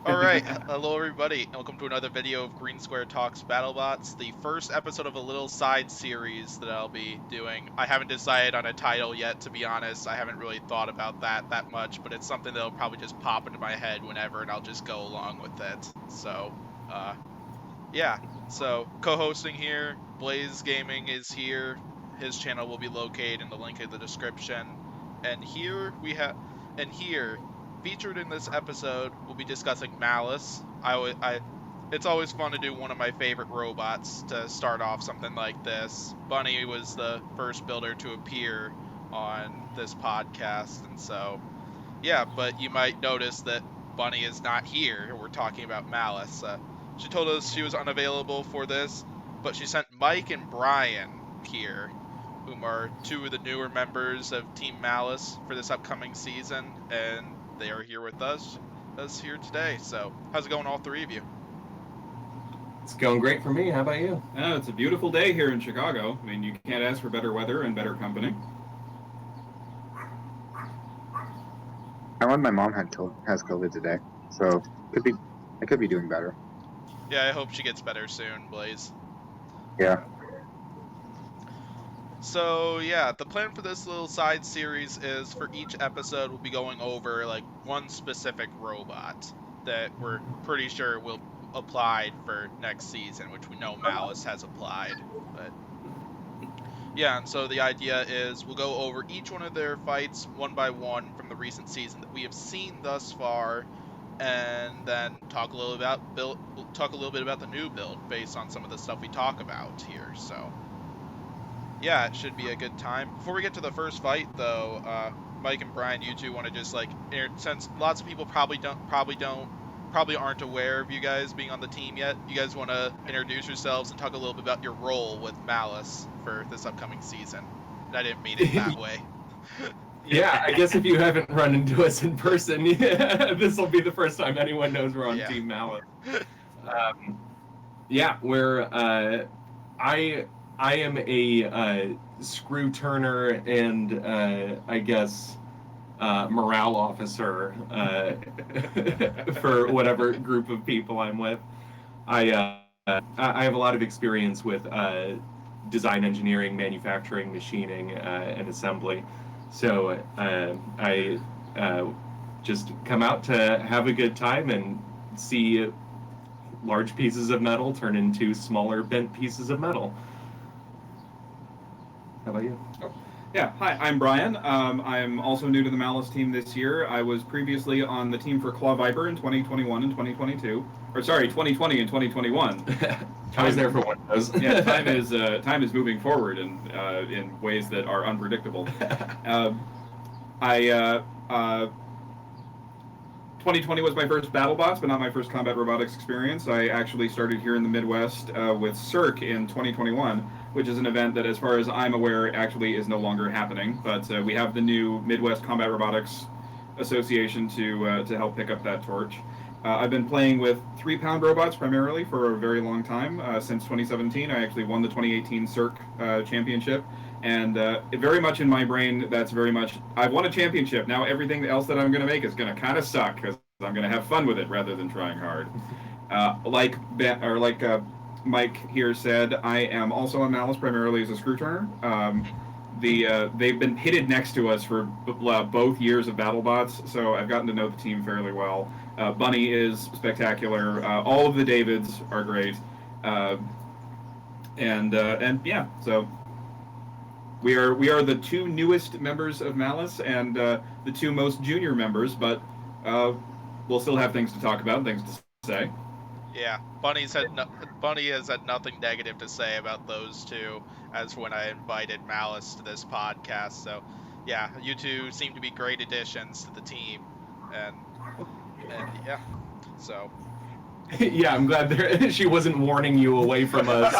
Alright, hello everybody, and welcome to another video of Green Square Talks Battlebots, the first episode of a little side series that I'll be doing. I haven't decided on a title yet, to be honest. I haven't really thought about that much, but it's something that'll probably just pop into my head whenever, and I'll just go along with it. So, yeah. So, co-hosting here, Blazegaming is here. His channel will be located in the link in the description. And here, featured in this episode, we'll be discussing Malice. It's always fun to do one of my favorite robots to start off something like this. Bunny was the first builder to appear on this podcast, and so, yeah, but you might notice that Bunny is not here. We're talking about Malice. She told us she was unavailable for this, but she sent Mike and Brian here, whom are two of the newer members of Team Malice for this upcoming season, and they are here with us here today. So, how's it going, all three of you? It's going great for me. How about you? It's a beautiful day here in Chicago. I mean, you can't ask for better weather and better company. I learned my mom has COVID today, so I could be doing better. Yeah, I hope she gets better soon, Blaze. Yeah. So, yeah, the plan for this little side series is for each episode we'll be going over, like, one specific robot that we're pretty sure will apply for next season, which we know Malice has applied. But, yeah, and so the idea is we'll go over each one of their fights one by one from the recent season that we have seen thus far, and then talk a little bit about the new build based on some of the stuff we talk about here. So, yeah, it should be a good time. Before we get to the first fight, though, Mike and Brian, you two want to just, like, since lots of people probably aren't aware of you guys being on the team yet, you guys want to introduce yourselves and talk a little bit about your role with Malice for this upcoming season. And I didn't mean it that way. Yeah, I guess if you haven't run into us in person, this will be the first time anyone knows we're on Team Malice. I am a screw turner and I guess morale officer for whatever group of people I'm with. I have a lot of experience with design engineering, manufacturing, machining, and assembly. So I just come out to have a good time and see large pieces of metal turn into smaller bent pieces of metal. How about you? Yeah, hi, I'm Brian. I'm also new to the Malice team this year. I was previously on the team for Claw Viper in 2021 and 2022. Or sorry, 2020 and 2021. I was there for one of those. Yeah, time is moving forward in ways that are unpredictable. 2020 was my first BattleBots, but not my first combat robotics experience. I actually started here in the Midwest with Cirque in 2021, which is an event that, as far as I'm aware, actually is no longer happening. But we have the new Midwest Combat Robotics Association to help pick up that torch. I've been playing with 3-pound robots primarily for a very long time. Since 2017, I actually won the 2018 Cirque Championship. And very much in my brain, that's very much, I've won a championship. Now everything else that I'm going to make is going to kind of suck because I'm going to have fun with it rather than trying hard. Like Mike here said, I am also on Malice primarily as a screw turner. They've been pitted next to us for both years of BattleBots, so I've gotten to know the team fairly well. Bunny is spectacular. All of the Davids are great. And yeah, so we are the two newest members of Malice and the two most junior members, but we'll still have things to talk about, things to say. Yeah, Bunny has had nothing negative to say about those two as when I invited Malice to this podcast. So, yeah, you two seem to be great additions to the team, and yeah, so. Yeah, I'm glad she wasn't warning you away from us.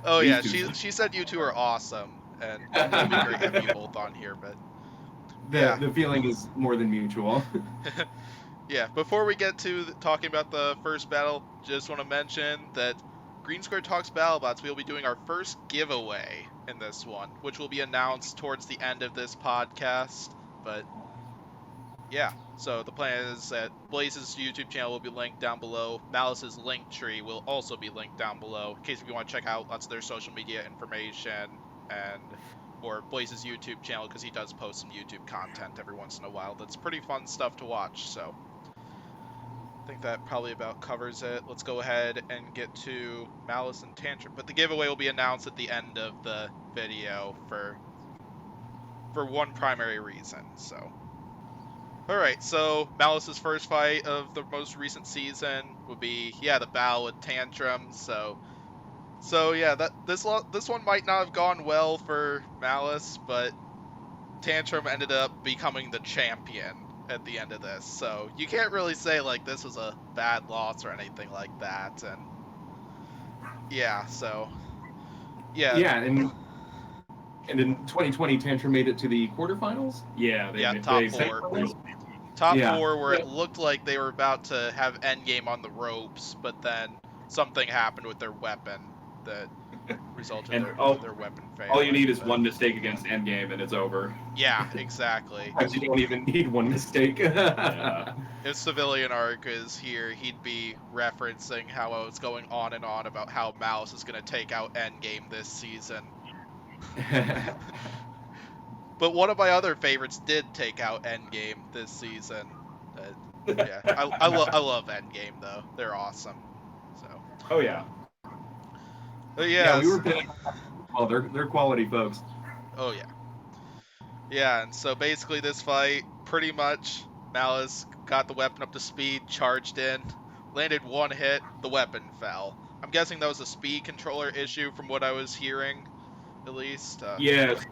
Oh yeah, she said you two are awesome, and it would be great to have you both on here. But the feeling is more than mutual. Yeah, before we get to talking about the first battle, just want to mention that Green Square Talks Battlebots, we will be doing our first giveaway in this one, which will be announced towards the end of this podcast. But yeah, so the plan is that Blaze's YouTube channel will be linked down below. Malice's link tree will also be linked down below in case if you want to check out lots of their social media information and or Blaze's YouTube channel because he does post some YouTube content every once in a while. That's pretty fun stuff to watch. So I think that probably about covers it. Let's go ahead and get to Malice and Tantrum. But the giveaway will be announced at the end of the video for one primary reason. So. Alright, so Malice's first fight of the most recent season would be, the battle with Tantrum, so yeah, this one might not have gone well for Malice, but Tantrum ended up becoming the champion at the end of this, so you can't really say, like, this was a bad loss or anything like that, and yeah, so, yeah. Yeah, and in 2020, Tantrum made it to the quarterfinals? Yeah, top four. Top Yeah. four, where it looked like they were about to have endgame on the ropes, but then something happened with their weapon that resulted in their weapon failing. All you need is one mistake against endgame and it's over. Yeah, exactly. You don't even need one mistake. Yeah. If Civilian Arc is here, he'd be referencing how I was going on and on about how Malice is going to take out endgame this season. But one of my other favorites did take out Endgame this season. Yeah, I love Endgame though. They're awesome. So. Oh yeah. Yeah, we were paying. Well, they're quality folks. Oh yeah. Yeah, and so basically this fight, pretty much Malice got the weapon up to speed, charged in, landed one hit, the weapon fell. I'm guessing that was a speed controller issue from what I was hearing, at least. Yes.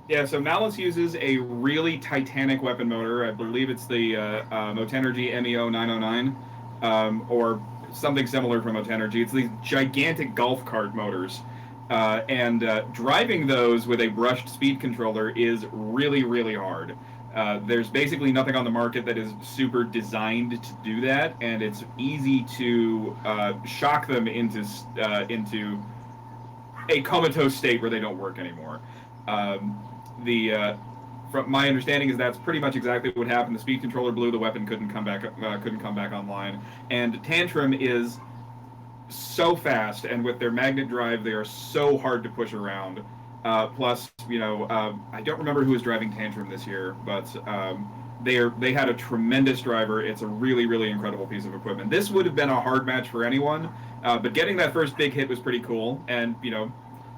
Yeah, so Malice uses a really titanic weapon motor. I believe it's the Motenergy MEO 909, or something similar from Motenergy. It's these gigantic golf cart motors. And driving those with a brushed speed controller is really, really hard. There's basically nothing on the market that is super designed to do that, and it's easy to shock them into a comatose state where they don't work anymore. From my understanding is that's pretty much exactly what happened. The speed controller blew, the weapon couldn't come back online, and Tantrum is so fast, and with their magnet drive, they are so hard to push around. Plus, I don't remember who was driving Tantrum this year, but they had a tremendous driver. It's a really, really incredible piece of equipment. This would have been a hard match for anyone, but getting that first big hit was pretty cool, and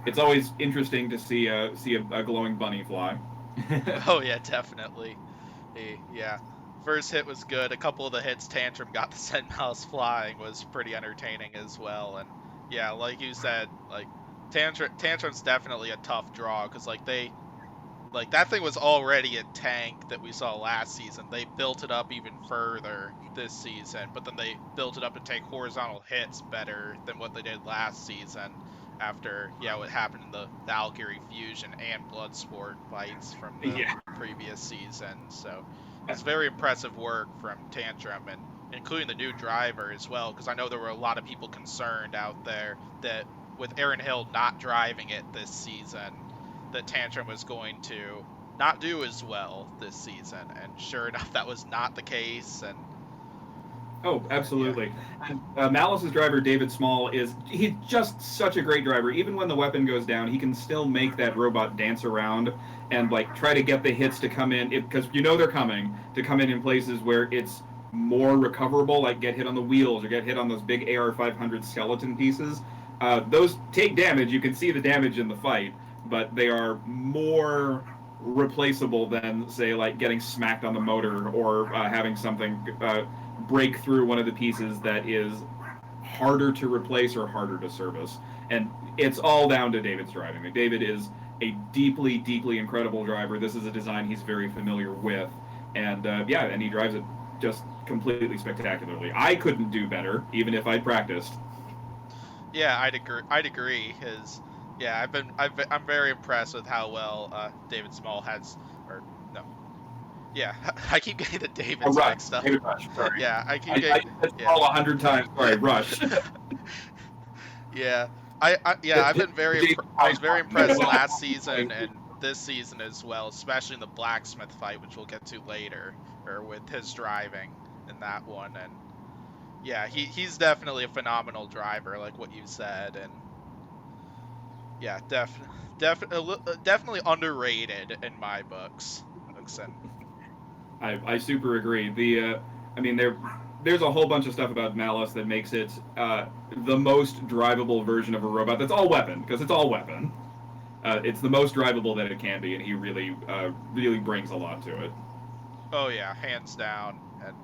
it's always interesting to see a glowing bunny fly. Oh yeah, definitely. Yeah, first hit was good. A couple of the hits Tantrum got to send Malice flying was pretty entertaining as well. And yeah, like you said, like Tantrum's definitely a tough draw because that thing was already a tank that we saw last season. They built it up even further this season, but then they built it up to take horizontal hits better than what they did last season. After what happened in the Valkyrie Fusion and Bloodsport fights from the previous season. So it's very impressive work from Tantrum, and including the new driver as well, because I know there were a lot of people concerned out there that with Aaron Hill not driving it this season, that Tantrum was going to not do as well this season, and sure enough that was not the case. And oh, absolutely. And Malice's driver, David Small, he's just such a great driver. Even when the weapon goes down, he can still make that robot dance around and try to get the hits to come in, because they're coming, to come in places where it's more recoverable, like get hit on the wheels or get hit on those big AR-500 skeleton pieces. Those take damage. You can see the damage in the fight, but they are more replaceable than, say, getting smacked on the motor or having something break through one of the pieces that is harder to replace or harder to service. And it's all down to David's driving. David is a deeply, deeply incredible driver. This is a design he's very familiar with. And and he drives it just completely spectacularly. I couldn't do better, even if I'd practiced. Yeah, I'd agree. I'm very impressed with how well David Small has, Yeah, I keep getting the Davids mixed up. David Rush, sorry. Yeah, I keep getting... I Small 100 times. Sorry, Rush. Yeah, I've been I was very impressed last season, and this season as well, especially in the blacksmith fight, which we'll get to later, or with his driving in that one. And yeah, he's definitely a phenomenal driver, like what you said, and yeah, definitely underrated in my books. I super agree. I mean, there's a whole bunch of stuff about Malice that makes it the most drivable version of a robot that's all weapon, because it's all weapon. It's the most drivable that it can be, and he really brings a lot to it. Oh yeah, hands down. And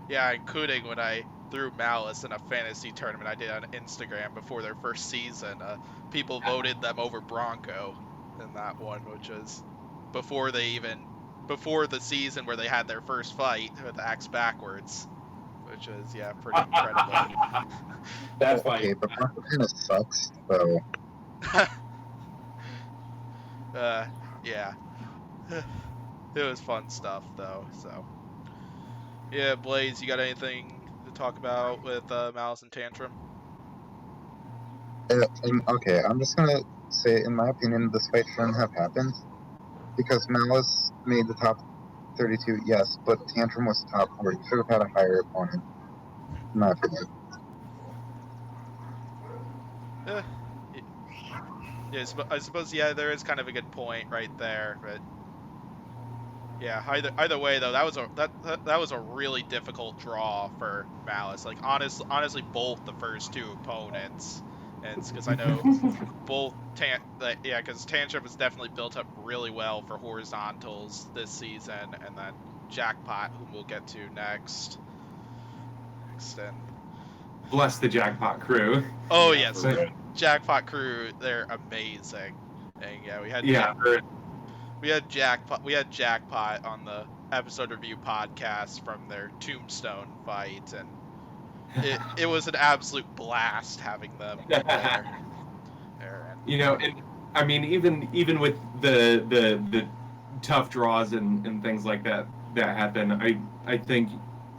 yeah, including when I threw Malice in a fantasy tournament I did on Instagram before their first season, people voted them over Bronco in that one, which was before the season where they had their first fight with axe backwards, which was pretty incredible. That's okay, but Bronco kind of sucks, so. Yeah. It was fun stuff though, so. Yeah, Blaze, you got anything to talk about with Malice and Tantrum? Okay, I'm just gonna say, in my opinion, this fight shouldn't have happened because Malice made the top 32, yes, but Tantrum was top 40. Should have had a higher opponent, in my opinion. Yeah, I suppose there is kind of a good point right there, but yeah, either way though, that was a really difficult draw for Malice. Like honestly, both the first two opponents, and it's because I know both because Tantrum has definitely built up really well for horizontals this season, and then Jackpot, whom we'll get to next. And Bless the Jackpot crew. oh yes, Jackpot crew, they're amazing. And yeah, we had Jackpot on the episode review podcast from their Tombstone fight, and it was an absolute blast having them there. You know, and I mean, even with the tough draws and things like that happen, I think,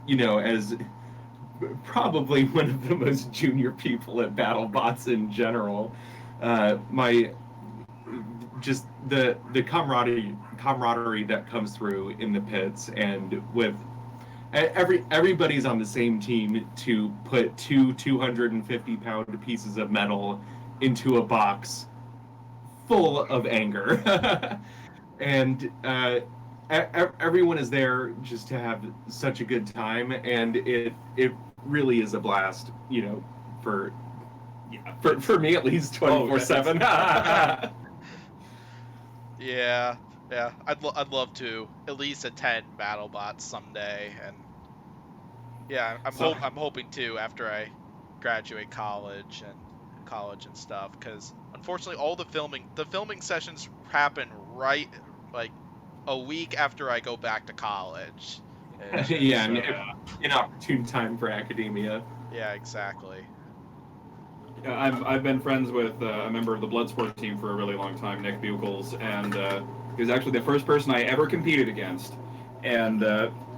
you know, as probably one of the most junior people at BattleBots in general, my just the camaraderie that comes through in the pits, and with everybody's on the same team to put two 250-pound pieces of metal into a box full of anger. And everyone is there just to have such a good time, and it really is a blast, you know, for me at least 24/7. Yeah, I'd love to at least attend BattleBots someday, and yeah, I'm hoping to after I graduate college and stuff, because unfortunately all the filming sessions happen right like a week after I go back to college. Yeah, an opportune time for academia. Yeah, exactly. I've been friends with a member of the Bloodsport team for a really long time, Nick Bugles, and he was actually the first person I ever competed against, and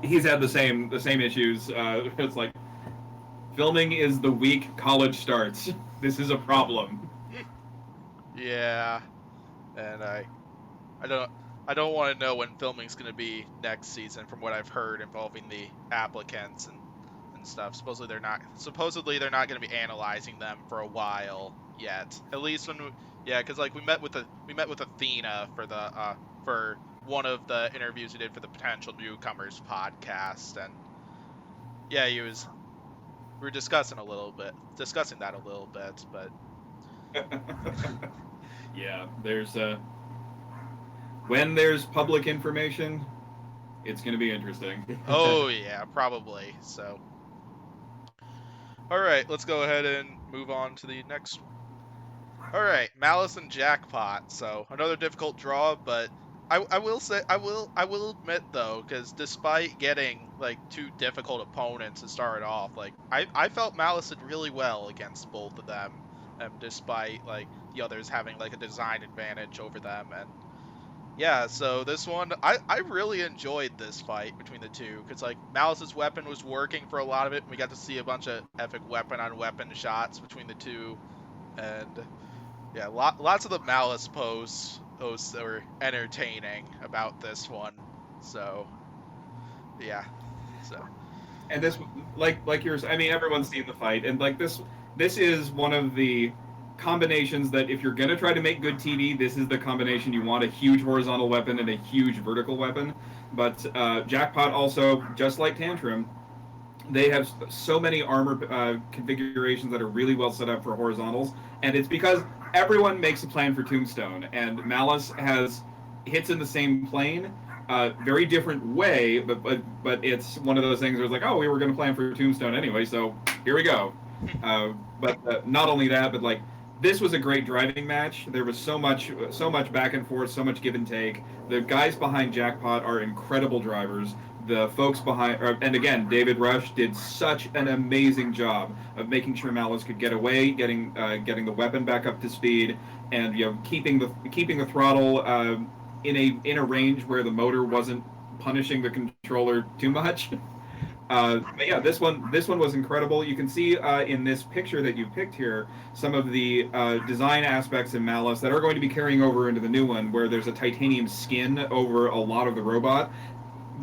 he's had the same issues. It's like, filming is the week college starts. This is a problem. Yeah, and I don't want to know when filming's going to be next season, from what I've heard involving the applicants and stuff. Supposedly they're not going to be analyzing them for a while yet. At least because like we met with Athena for one of the interviews we did for the Potential Newcomers podcast, and yeah, we were discussing that a little bit, but yeah, there's when there's public information, it's going to be interesting. Oh yeah, probably. So all right, let's go ahead and move on to the next one. All right, Malice and Jackpot. So another difficult draw, but I will admit though, because despite getting like two difficult opponents to start off, like I felt Malice did really well against both of them, despite like the others having like a design advantage over them. And yeah, so this one, I really enjoyed this fight between the two, because like Malice's weapon was working for a lot of it, and we got to see a bunch of epic weapon on weapon shots between the two, and yeah, lots of the Malice posts most or entertaining about this one. So, yeah. So. And this, like yours, I mean, everyone's seen the fight, and like this is one of the combinations that if you're gonna try to make good TV, this is the combination you want: a huge horizontal weapon and a huge vertical weapon. But Jackpot also, just like Tantrum, they have so many armor configurations that are really well set up for horizontals, and it's because everyone makes a plan for Tombstone, and Malice has hits in the same plane, very different way, but it's one of those things where it's like, oh, we were going to plan for Tombstone anyway, so here we go. But not only that, but like this was a great driving match. There was so much back and forth, so much give and take. The guys behind Jackpot are incredible drivers. The folks behind, and again, David Rush did such an amazing job of making sure Malice could get away, getting the weapon back up to speed, and keeping the throttle in a range where the motor wasn't punishing the controller too much. But yeah, this one was incredible. You can see in this picture that you picked here some of the design aspects in Malice that are going to be carrying over into the new one, where there's a titanium skin over a lot of the robot.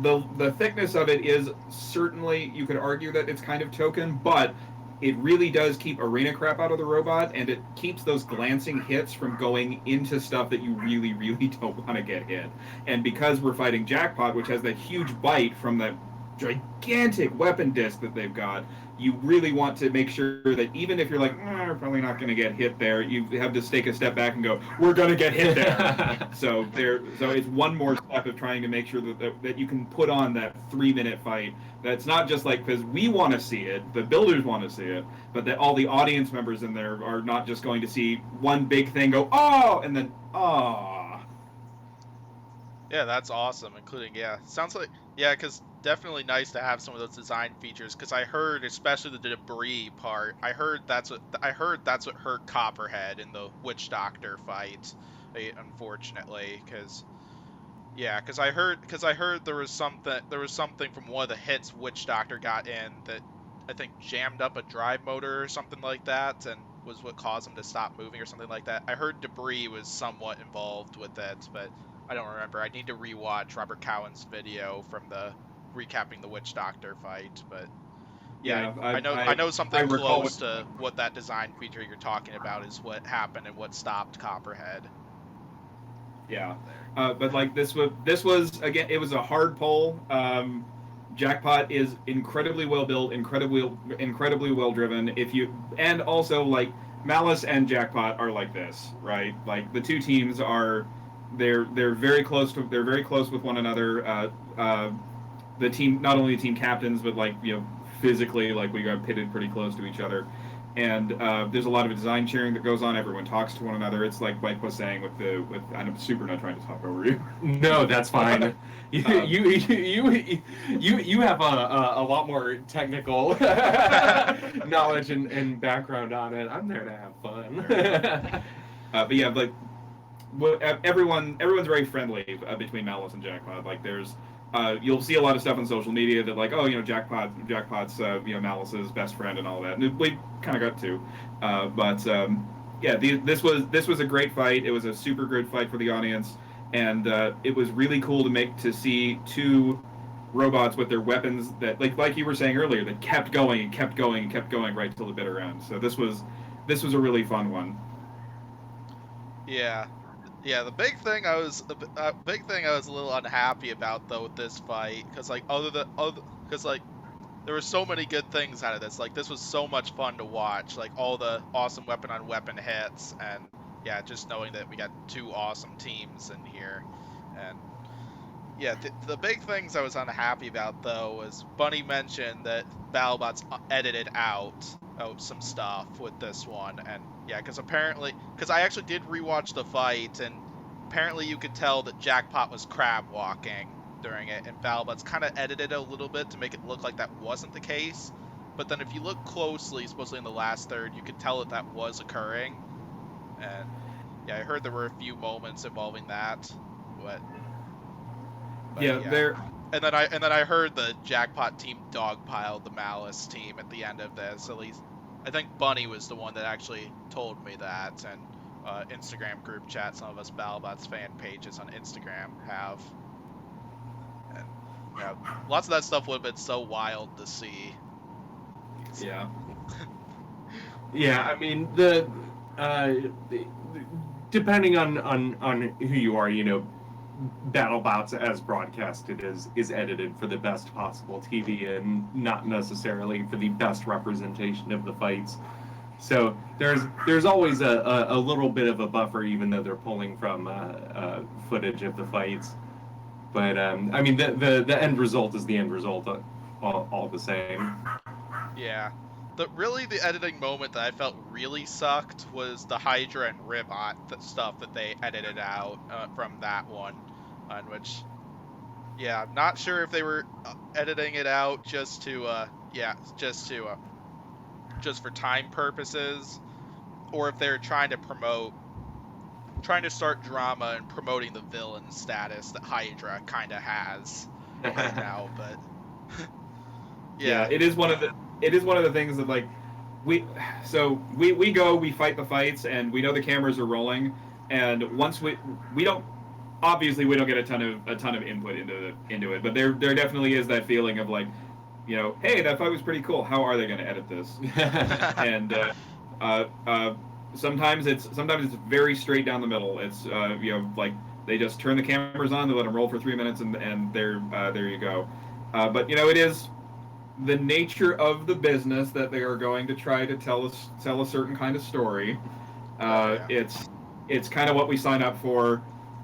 The thickness of it is certainly, you could argue that it's kind of token, but it really does keep arena crap out of the robot, and it keeps those glancing hits from going into stuff that you really, really don't want to get hit. And because we're fighting Jackpot, which has that huge bite from that gigantic weapon disc that they've got, you really want to make sure that even if you're like, we're probably not going to get hit there, you have to take a step back and go, we're going to get hit there. So it's one more step of trying to make sure that you can put on that 3-minute fight. That's not just like because we want to see it, the builders want to see it, but that all the audience members in there are not just going to see one big thing go, oh, and then, oh. Yeah, that's awesome. Including, sounds like, because definitely nice to have some of those design features. Because I heard, especially the debris part, I heard that's what hurt Copperhead in the Witch Doctor fight. Unfortunately, because I heard there was something from one of the hits Witch Doctor got in that I think jammed up a drive motor or something like that, and was what caused him to stop moving or something like that. I heard debris was somewhat involved with it, but I don't remember. I need to rewatch Robert Cowan's video from the recapping the Witch Doctor fight, but I know something close to what that design feature you're talking about is what happened and what stopped Copperhead. Yeah, but like this was again, it was a hard pull. Jackpot is incredibly well built, incredibly well driven. And also like Malice and Jackpot are like this, right? Like the two teams are, they're very close with one another. The team, not only the team captains, but like physically, like we got pitted pretty close to each other. And there's a lot of design sharing that goes on. Everyone talks to one another. It's like Mike was saying with I'm super not trying to talk over you. No, that's fine. You have a lot more technical knowledge and background on it. I'm there to have fun. But yeah, like everyone's very friendly between Malice and Jackpot. Like there's you'll see a lot of stuff on social media that like, oh, Jackpot's Malice's best friend and all that. And we kind of got to, this was a great fight. It was a super good fight for the audience, and it was really cool to see two robots with their weapons that like you were saying earlier, that kept going and kept going and kept going right till the bitter end. So this was a really fun one. Yeah. Yeah, the big thing I was a little unhappy about though with this fight, because like there were so many good things out of this. Like this was so much fun to watch, like all the awesome weapon on weapon hits, and just knowing that we got two awesome teams in here. And the big things I was unhappy about though was Bunny mentioned that BattleBots edited out some stuff with this one, and because I actually did rewatch the fight, and apparently you could tell that Jackpot was crab walking during it, and BattleBots kind of edited it a little bit to make it look like that wasn't the case. But then if you look closely, supposedly in the last third, you could tell that was occurring. And I heard there were a few moments involving that, but there. And then I heard the Jackpot team dogpiled the Malice team at the end of this. At least I think Bunny was the one that actually told me that, and Instagram group chat. Some of us BattleBots fan pages on Instagram have. And yeah, lots of that stuff would have been so wild to see. Yeah. Yeah, I mean depending on who you are, BattleBots as broadcasted is edited for the best possible TV and not necessarily for the best representation of the fights. So there's always a little bit of a buffer, even though they're pulling from footage of the fights. But I mean the end result is the end result, all the same. Yeah. The editing moment that I felt really sucked was the Hydra and Ribot stuff that they edited out from that one, on which, yeah, I'm not sure if they were editing it out just for time purposes, or if they're trying to start drama and promoting the villain status that Hydra kind of has right now. But yeah, it is one of the things that, like, we go, we fight the fights, and we know the cameras are rolling, and once we don't get a ton of input into it, but there definitely is that feeling of, like, hey, that fight was pretty cool. How are they going to edit this? And sometimes it's very straight down the middle. It's like they just turn the cameras on, they let them roll for 3 minutes, and there you go. But it is the nature of the business that they are going to try to tell a certain kind of story. It's kind of what we sign up for,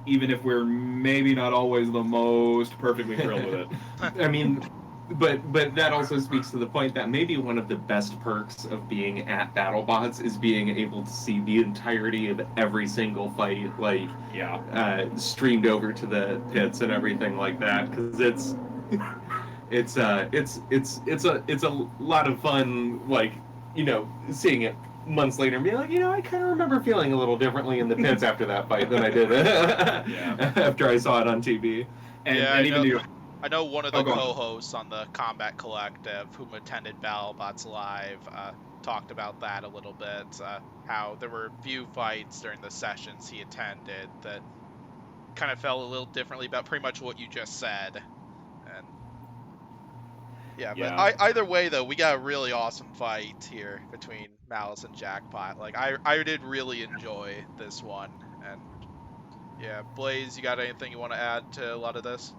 even if we're maybe not always the most perfectly thrilled with it. I mean, but that also speaks to the point that maybe one of the best perks of being at BattleBots is being able to see the entirety of every single fight, like, streamed over to the pits and everything like that, because it's a lot of fun, like, seeing it months later and being like, I kind of remember feeling a little differently in the pits after that fight than I did after I saw it on TV. I know one of the co-hosts on the Combat Collective who attended BattleBots Live talked about that a little bit, how there were a few fights during the sessions he attended that kind of felt a little differently about pretty much what you just said. And but either way, though, we got a really awesome fight here between Malice and Jackpot. Like, I did really enjoy this one. And yeah, Blaze, you got anything you want to add to a lot of this?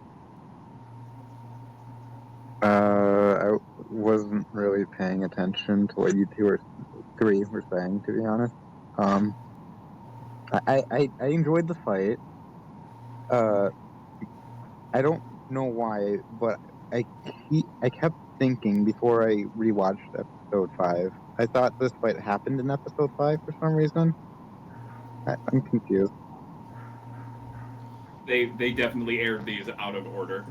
I wasn't really paying attention to what you three were saying, to be honest. I enjoyed the fight. I don't know why, but I kept thinking before I rewatched episode 5. I thought this fight happened in episode 5 for some reason. I'm confused. They definitely aired these out of order.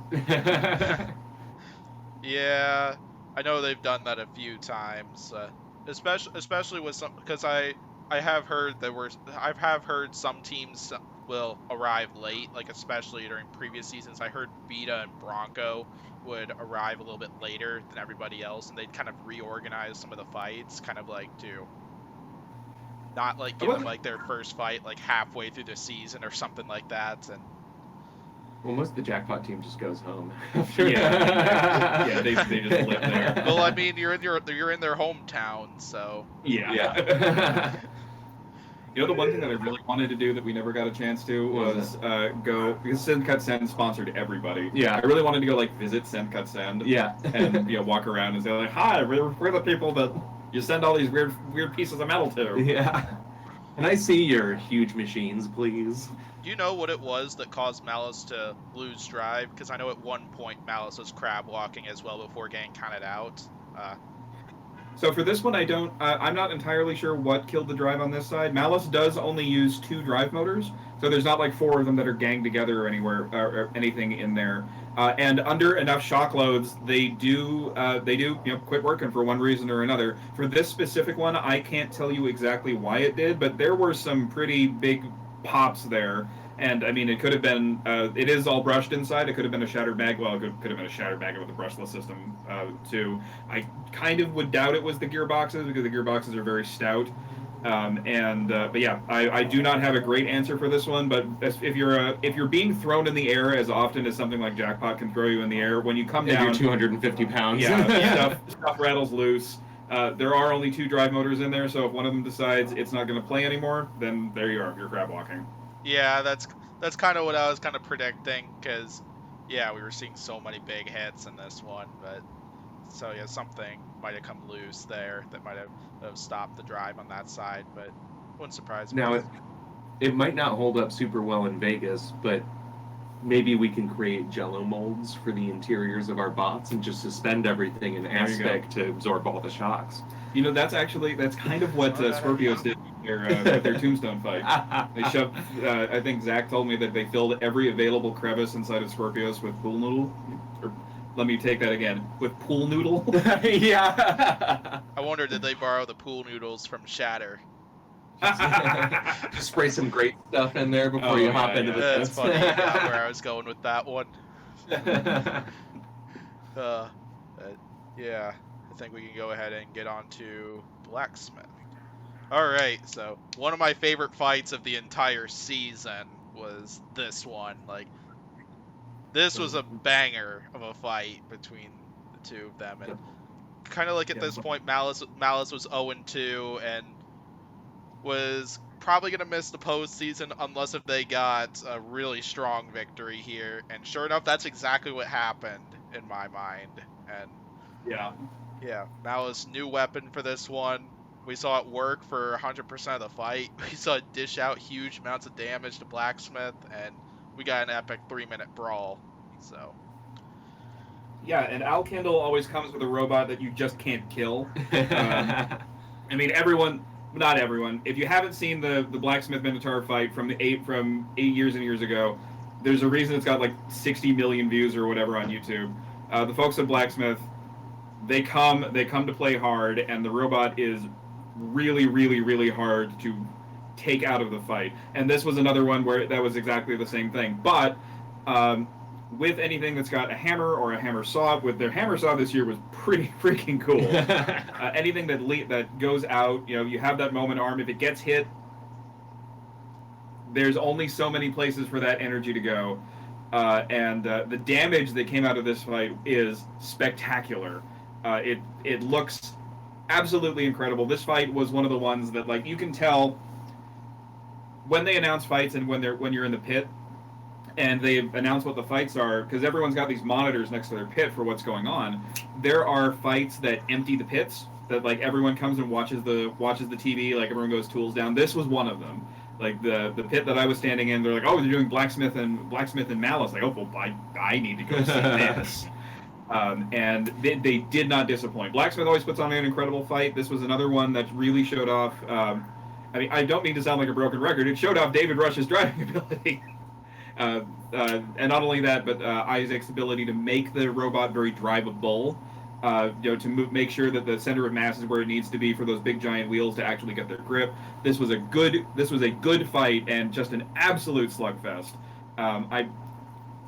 Yeah, I know they've done that a few times, especially with some, because I have heard some teams will arrive late, like especially during previous seasons. I heard Beta and Bronco would arrive a little bit later than everybody else, and they'd kind of reorganize some of the fights, kind of like to not like give them like their first fight like halfway through the season or something like that. And well, most of the Jackpot team just goes home. Yeah, they just live there. Well, I mean, you're in their hometown, so yeah. The one thing that I really wanted to do that we never got a chance to was go, because Send Cut Send sponsored everybody. Yeah. I really wanted to go, like, visit Send Cut Send. Yeah. And walk around and say, like, hi, we're the people that you send all these weird pieces of metal to. Yeah. Can I see your huge machines, please? Do you know what it was that caused Malice to lose drive? Because I know at one point Malice was crab walking as well before getting counted out. So for this one, I'm not entirely sure what killed the drive on this side. Malice does only use 2 drive motors, so there's not like 4 of them that are ganged together or anywhere or anything in there. And under enough shock loads, they do quit working for one reason or another. For this specific one, I can't tell you exactly why it did, but there were some pretty big pops there. And I mean, it could have been, it is all brushed inside. It could have been a shattered mag. Well, it could have been a shattered mag with a brushless system, too. I kind of would doubt it was the gearboxes, because the gearboxes are very stout. But yeah, I do not have a great answer for this one. But if you're being thrown in the air as often as something like Jackpot can throw you in the air, when you come down, you're 250 pounds. Yeah, stuff rattles loose. There are only 2 drive motors in there, so if one of them decides it's not going to play anymore, then there you are. You're crab walking. Yeah, that's kind of what I was kind of predicting, because yeah, we were seeing so many big hits in this one, but so yeah, something might have come loose there that might have stopped the drive on that side, but wouldn't surprise me. Now it might not hold up super well in Vegas, but maybe we can create jello molds for the interiors of our bots and just suspend everything in aspect to absorb all the shocks. You know, that's kind of what Scorpios did with their tombstone fight. They shoved, I think Zach told me that they filled every available crevice inside of Scorpios with pool noodle. Or, let me take that again, with pool noodle. Yeah. I wonder, did they borrow the pool noodles from Shatter? Just spray some great stuff in there before you hop into the That's fence. funny. Yeah, where I was going with that one. Yeah, I think we can go ahead and get on to Blacksmith. Alright, so one of my favorite fights of the entire season was this one. Like, this was a banger of a fight between the two of them, and kind of like at this point, Malice was 0-2 and was probably gonna miss the postseason unless if they got a really strong victory here. And sure enough, that's exactly what happened in my mind. And yeah, Malice, new weapon for this one. We saw it work for 100% of the fight. We saw it dish out huge amounts of damage to Blacksmith, and we got an epic 3-minute brawl. So Yeah, and Alkindle always comes with a robot that you just can't kill. I mean, not everyone. If you haven't seen the Blacksmith Minotaur fight from 8 years and years ago, there's a reason it's got like 60 million views or whatever on YouTube. The folks at Blacksmith, they come to play hard, and the robot is really, really, really hard to take out of the fight. And this was another one where that was exactly the same thing. But with anything that's got a hammer or a hammer saw, with their hammer saw this year was pretty freaking cool. Anything that goes out, you have that moment arm. If it gets hit, there's only so many places for that energy to go. And the damage that came out of this fight is spectacular. It looks absolutely incredible. This fight was one of the ones that, like, you can tell when they announce fights and when you're in the pit and they announce what the fights are, because everyone's got these monitors next to their pit for what's going on. There are fights that empty the pits, that like everyone comes and watches the TV, like everyone goes tools down. This was one of them. Like the pit that I was standing in, they're like, oh, they're doing Blacksmith and Malice. Like, oh, well, I need to go see this. And they did not disappoint. Blacksmith always puts on an incredible fight. This was another one that really showed off. I mean, I don't mean to sound like a broken record. It showed off David Rush's driving ability. And not only that, but Isaac's ability to make the robot very drivable. To make sure that the center of mass is where it needs to be for those big giant wheels to actually get their grip. This was a good fight and just an absolute slugfest. I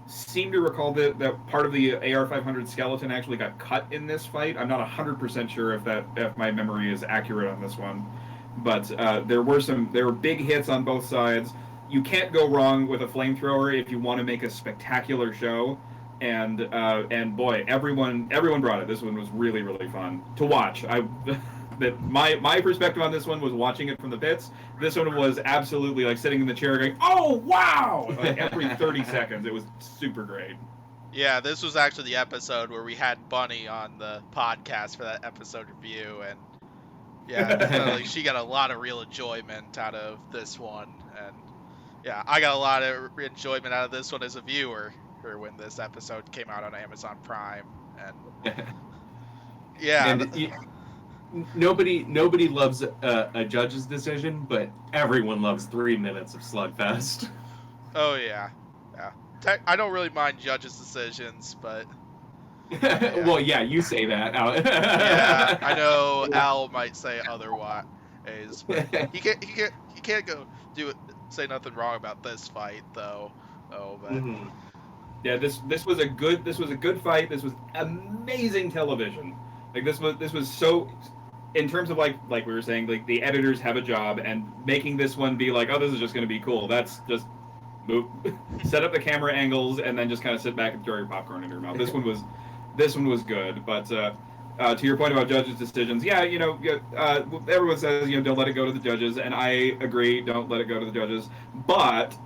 seem to recall that part of the AR-500 skeleton actually got cut in this fight. I'm not 100% sure if my memory is accurate on this one, but there were big hits on both sides. You can't go wrong with a flamethrower if you want to make a spectacular show. And boy, everyone brought it. This one was really, really fun to watch. My perspective on this one was watching it from the pits. This one was absolutely like sitting in the chair going, "Oh wow!" Like every 30 seconds. It was super great. yeah, this was actually the episode where we had Bunny on the podcast for that episode review, and yeah, like she got a lot of real enjoyment out of this one, and yeah, I got a lot of enjoyment out of this one as a viewer. When this episode came out on Amazon Prime, and yeah, and nobody loves a judge's decision, but everyone loves 3 minutes of slugfest. Oh yeah. I don't really mind judges' decisions, but yeah. Well, yeah, you say that. Yeah, I know Al might say otherwise, but he can't go say nothing wrong about this fight though. Oh, but. Mm-hmm. Yeah, this was a good fight. This was amazing television. Like this was so. in terms of like we were saying, like the editors have a job, and making this one be like, oh, this is just going to be cool. That's just move, set up the camera angles, and then just kind of sit back and throw your popcorn in your mouth. This one was good, but to your point about judges' decisions, yeah, everyone says don't let it go to the judges, and I agree, don't let it go to the judges, but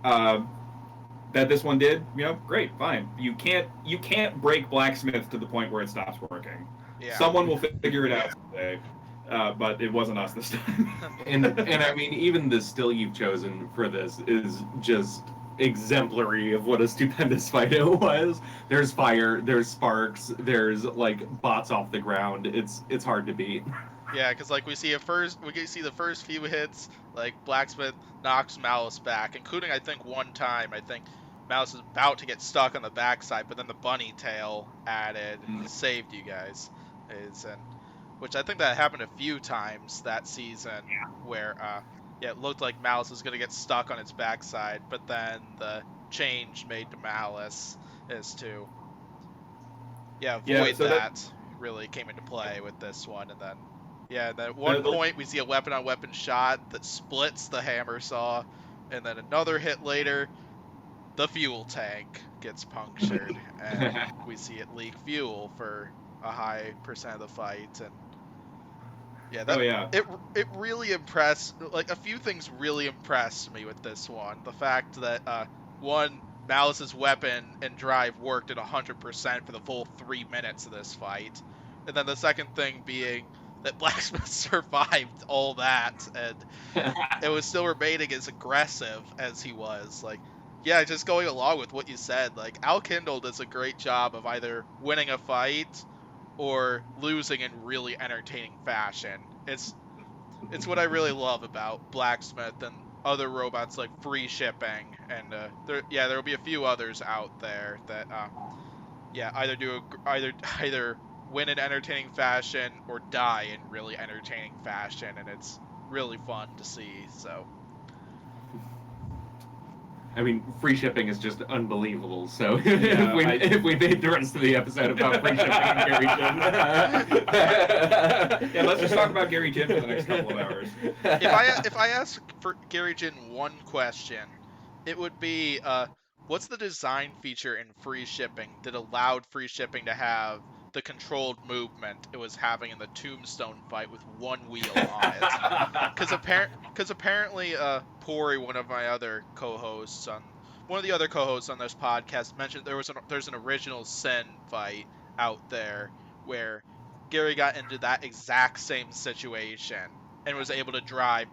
that this one did, great, fine. You can't break Blacksmith to the point where it stops working. Yeah. Someone will figure it out someday, but it wasn't us this time. and I mean, even the still you've chosen for this is just exemplary of what a stupendous fight it was. There's fire, there's sparks, there's like bots off the ground. It's hard to beat. Yeah, because like we see the first few hits, like Blacksmith knocks Malice back, including I think one time Malice is about to get stuck on the backside, but then the bunny tail added and saved you guys. Which I think that happened a few times that season, where it looked like Malice was gonna get stuck on its backside, but then the change made to Malice is to avoid that really came into play with this one, and then at one point we see a weapon-on-weapon shot that splits the hammer saw, and then another hit later, the fuel tank gets punctured, and we see it leak fuel for a high percent of the fight, and it really impressed. Like a few things really impressed me with this one. The fact that one, Malice's weapon and drive worked at 100% for the full 3 minutes of this fight, and then the second thing being that Blacksmith survived all that, and it was still remaining as aggressive as he was. Like, yeah, just going along with what you said, like Al Kindle does a great job of either winning a fight or losing in really entertaining fashion. It's what I really love about Blacksmith and other robots like Free Shipping, and there will be a few others out there that either win in entertaining fashion or die in really entertaining fashion, and it's really fun to see. So I mean, Free Shipping is just unbelievable. So if we made the rest of the episode about Free Shipping and Gary Jin, let's just talk about Gary Jin for the next couple of hours. If I ask for Gary Jin one question, it would be, what's the design feature in Free Shipping that allowed Free Shipping to have the controlled movement it was having in the Tombstone fight with one wheel on it? Because apparently, Pori, one of the other co-hosts on this podcast, mentioned there's an Original Sin fight out there where Gary got into that exact same situation and was able to drive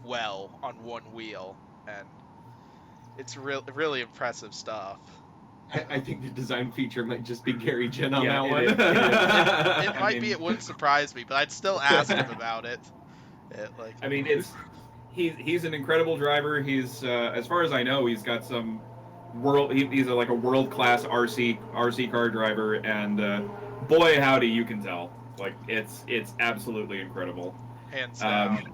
well on one wheel, and it's really impressive stuff. I think the design feature might just be Gary Jin on that one. It might be. It wouldn't surprise me, but I'd still ask him about it. He's an incredible driver. He's as far as I know, he's got some he's a world-class RC car driver, and boy howdy, you can tell. Like it's absolutely incredible. Hands down.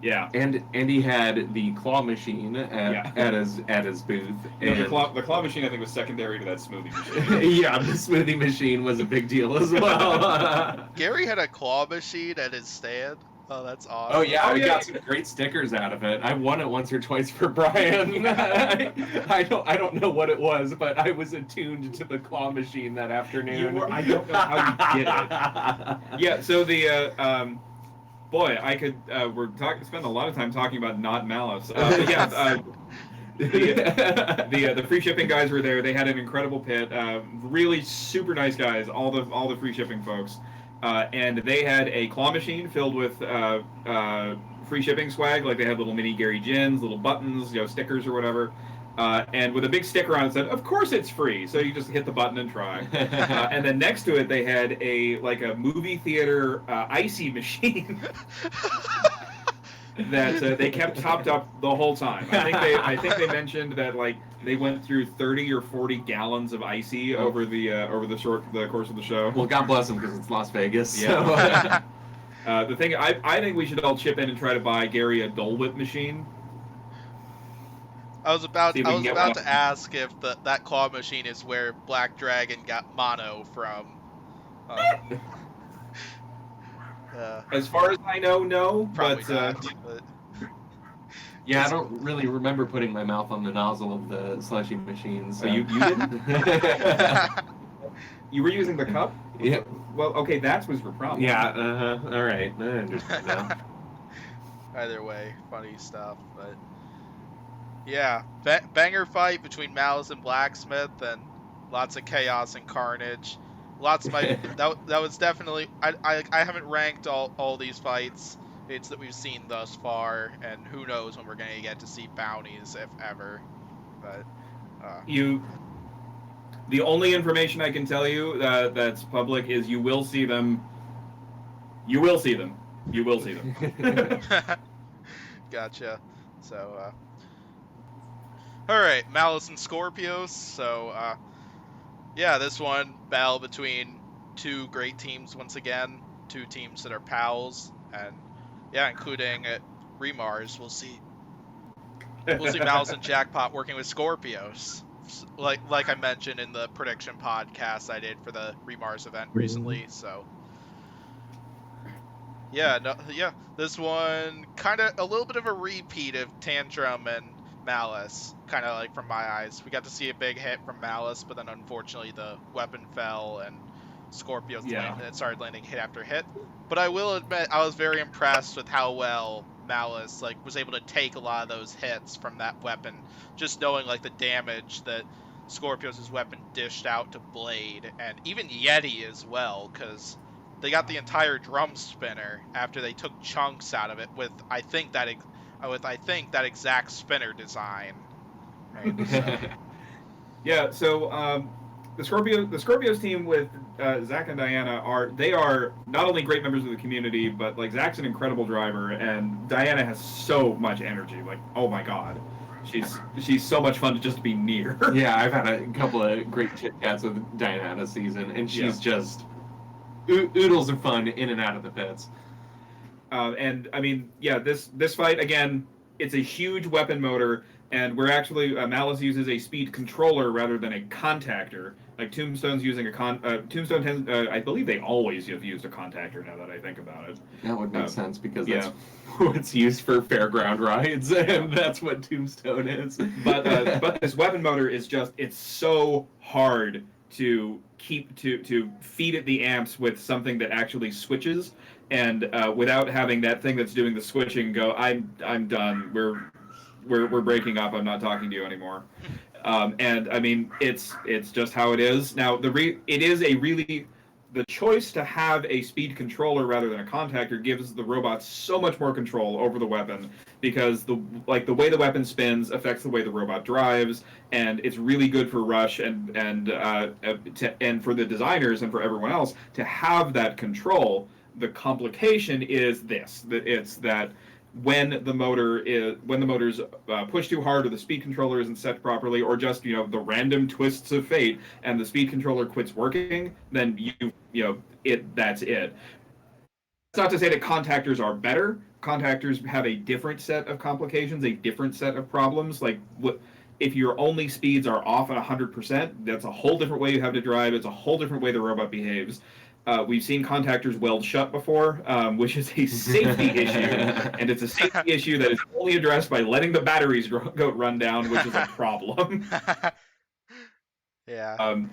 Yeah, and he had the claw machine at his booth. No, the claw machine I think was secondary to that smoothie machine. Yeah, the smoothie machine was a big deal as well. Gary had a claw machine at his stand. Oh, that's awesome. Oh yeah, I got some great stickers out of it. I won it once or twice for Brian. I don't know what it was, but I was attuned to the claw machine that afternoon. I don't know how you did it. Yeah, so the boy, I could spend a lot of time talking about not Malice. The Free Shipping guys were there. They had an incredible pit. Really super nice guys. All the Free Shipping folks. And they had a claw machine filled with Free Shipping swag. Like they had little mini Gary Jins, little buttons, stickers or whatever. And with a big sticker on it said, "Of course it's free." So you just hit the button and try. And then next to it, they had a movie theater icy machine that they kept topped up the whole time. I think they mentioned that they went through 30 or 40 gallons of icy over the course of the show. Well, God bless them because it's Las Vegas. Yeah. So. The thing I think we should all chip in and try to buy Gary a Dole Whip machine. I was about to ask if that claw machine is where Black Dragon got mono from. As far as I know, no. Probably but, not. But Yeah, I don't really remember putting my mouth on the nozzle of the slushy machine. So. you didn't? You were using the cup? Yeah. Well, okay, that was your problem. Yeah. All right. I understand now. Either way, funny stuff. But yeah, banger fight between Malice and Blacksmith, and lots of chaos and carnage. Lots of my that was definitely I haven't ranked all these fights. It's that we've seen thus far, and who knows when we're gonna get to see bounties, if ever. But the only information I can tell you that's public is you will see them. You will see them. You will see them. Gotcha. So, all right, Malice and Scorpios. So, yeah, this one battle between two great teams once again, two teams that are pals, and yeah, including Remars. We'll see Malice and Jackpot working with Scorpios. Like I mentioned in the prediction podcast I did for the Remars event recently. So yeah, this one kind of a little bit of a repeat of Tantrum and Malice, kind of like from my eyes. We got to see a big hit from Malice, but then unfortunately the weapon fell and Scorpios started landing hit after hit. But I will admit I was very impressed with how well Malice was able to take a lot of those hits from that weapon, just knowing the damage that Scorpios' weapon dished out to Blade, and even Yeti as well, because they got the entire drum spinner after they took chunks out of it with I think that exact spinner design. Right? So. Yeah, so the Scorpios team with Zach and Diana are not only great members of the community, but Zach's an incredible driver, and Diana has so much energy. Oh my god, she's so much fun to just be near. Yeah, I've had a couple of great chit chats with Diana this season, and she's just oodles of fun in and out of the pits. And I mean, yeah, this fight again, it's a huge weapon motor, and we're actually Malice uses a speed controller rather than a contactor. Tombstone's using a Tombstone. I believe they always have used a contactor. Now that I think about it, that would make sense because that's what's used for fairground rides, and that's what Tombstone is. But this weapon motor is it's so hard to to feed it the amps with something that actually switches, and without having that thing that's doing the switching go, I'm done. We're breaking up. I'm not talking to you anymore. And I mean, it's just how it is. Now the choice to have a speed controller rather than a contactor gives the robots so much more control over the weapon, because the way the weapon spins affects the way the robot drives, and it's really good for Rush and for the designers and for everyone else to have that control. The complication is that when the motor's pushed too hard, or the speed controller isn't set properly, or just the random twists of fate, and the speed controller quits working, then that's it. That's not to say that contactors are better. Contactors have a different set of complications, a different set of problems. If your only speeds are off at 100%, that's a whole different way you have to drive. It's a whole different way the robot behaves. We've seen contactors weld shut before, which is a safety issue, and it's a safety issue that is only addressed by letting the batteries run down, which is a problem. Yeah.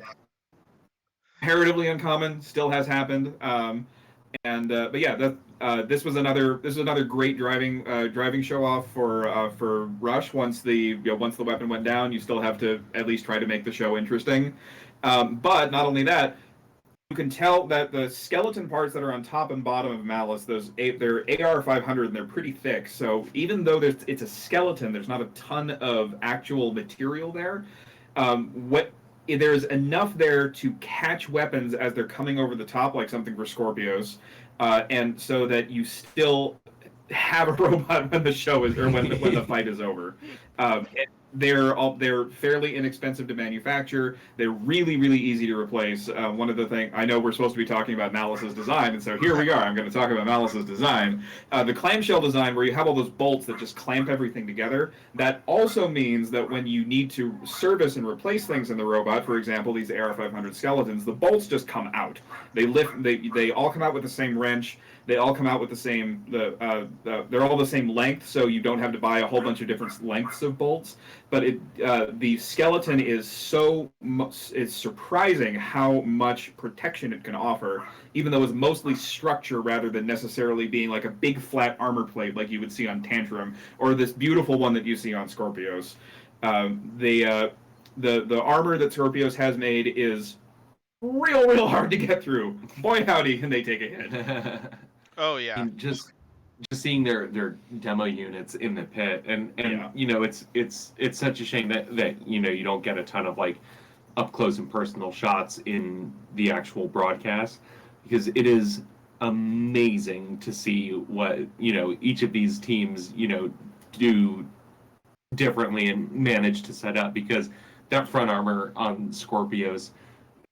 Comparatively uncommon, still has happened, but yeah, this was another great driving show off for Rush. Once the weapon went down, you still have to at least try to make the show interesting. But not only that, you can tell that the skeleton parts that are on top and bottom of Malice, they're AR-500 and they're pretty thick. So even though it's a skeleton, there's not a ton of actual material there. There's enough there to catch weapons as they're coming over the top, like something for Scorpios, and so that you still have a robot when the show is, or when the fight is over. they're fairly inexpensive to manufacture. They're really, really easy to replace. One of the things, I know we're supposed to be talking about Malice's design, and so here we are. I'm going to talk about Malice's design. The clamshell design, where you have all those bolts that just clamp everything together, that also means that when you need to service and replace things in the robot, for example, these AR-500 skeletons, the bolts just come out. They all come out with the same wrench. They all come out with the same, they're all the same length, so you don't have to buy a whole bunch of different lengths of bolts. But the skeleton is it's surprising how much protection it can offer, even though it's mostly structure rather than necessarily being like a big flat armor plate like you would see on Tantrum, or this beautiful one that you see on Scorpios. The armor that Scorpios has made is real hard to get through. Boy howdy, can they take a hit. Oh yeah. And just seeing their demo units in the pit, and Yeah. you know, it's such a shame that you know, you don't get a ton of like up close and personal shots in the actual broadcast, because it is amazing to see what, you know, each of these teams, you know, do differently and manage to set up, because that front armor on Scorpios,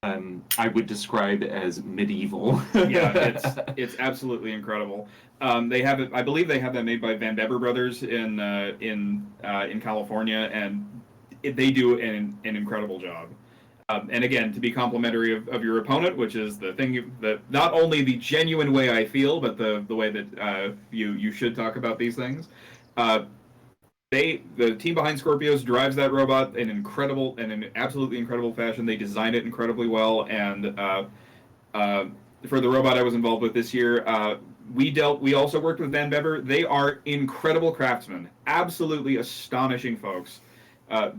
I would describe as medieval. Yeah, it's absolutely incredible. They have it. I believe they have that made by Van Bever Brothers in California, and they do an incredible job. And again, to be complimentary of your opponent, which is the thing that not only the genuine way I feel, but the way that you should talk about these things. The team behind Scorpios drives that robot in an absolutely incredible fashion. They design it incredibly well, and for the robot I was involved with this year, we also worked with Van Bever. They are incredible craftsmen, absolutely astonishing folks.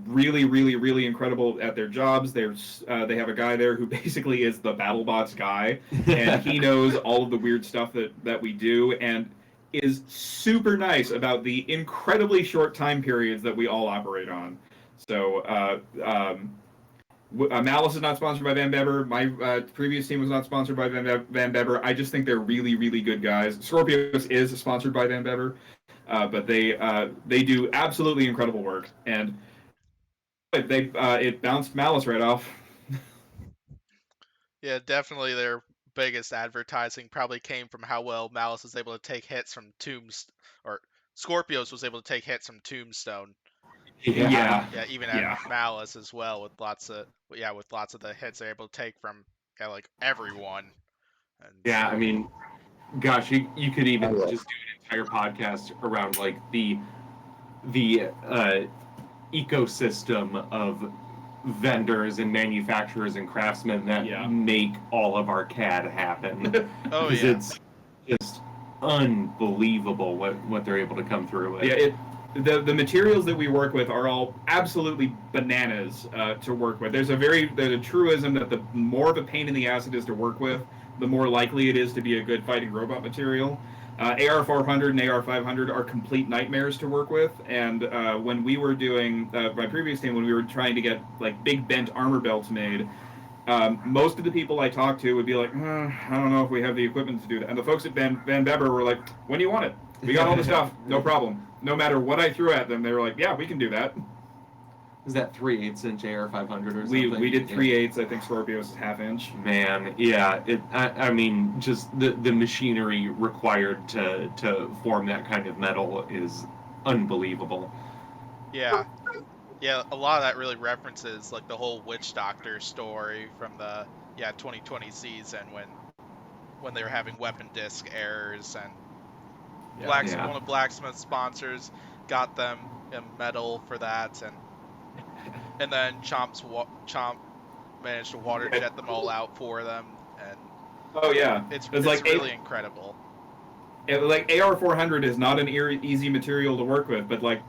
Really incredible at their jobs. They have a guy there who basically is the BattleBots guy, and he knows all of the weird stuff that we do, and is super nice about the incredibly short time periods that we all operate on. So Malice is not sponsored by Van Bever. My previous team was not sponsored by Van Bever. I just think they're really good guys. Scorpios is sponsored by Van Bever, but they do absolutely incredible work, and it bounced Malice right off. Yeah, definitely their biggest advertising probably came from how well Malice was able to take hits from or Scorpios was able to take hits from Tombstone. Yeah, Even at Malice as well, with lots of the hits they're able to take from like everyone. And Yeah, I mean, gosh, you could even just do an entire podcast around like the ecosystem of vendors and manufacturers and craftsmen that make all of our CAD happen. Oh because yeah, it's just unbelievable what they're able to come through with. Yeah, the materials that we work with are all absolutely bananas to work with. There's a truism that the more of a pain in the ass it is to work with, the more likely it is to be a good fighting robot material. AR-400 and AR-500 are complete nightmares to work with, and when we were doing my previous team, when we were trying to get like big bent armor belts made, most of the people I talked to would be like, I don't know if we have the equipment to do that. And the folks at Van Bever were like, when do you want it? We got all the stuff, no problem. No matter what I threw at them, they were like, yeah, we can do that. Is that 3/8 inch AR-500 or something? We did 3/8. I think Scorpios is 1/2 inch. Man, yeah. I mean, just the machinery required to form that kind of metal is unbelievable. Yeah, a lot of that really references like the whole Witch Doctor story from the 2020 season when they were having weapon disc errors, and one of Blacksmith's sponsors got them a medal for that, and then Chomp managed to water jet them all out for them, and it's like really incredible. Like AR-400 is not an easy material to work with, but like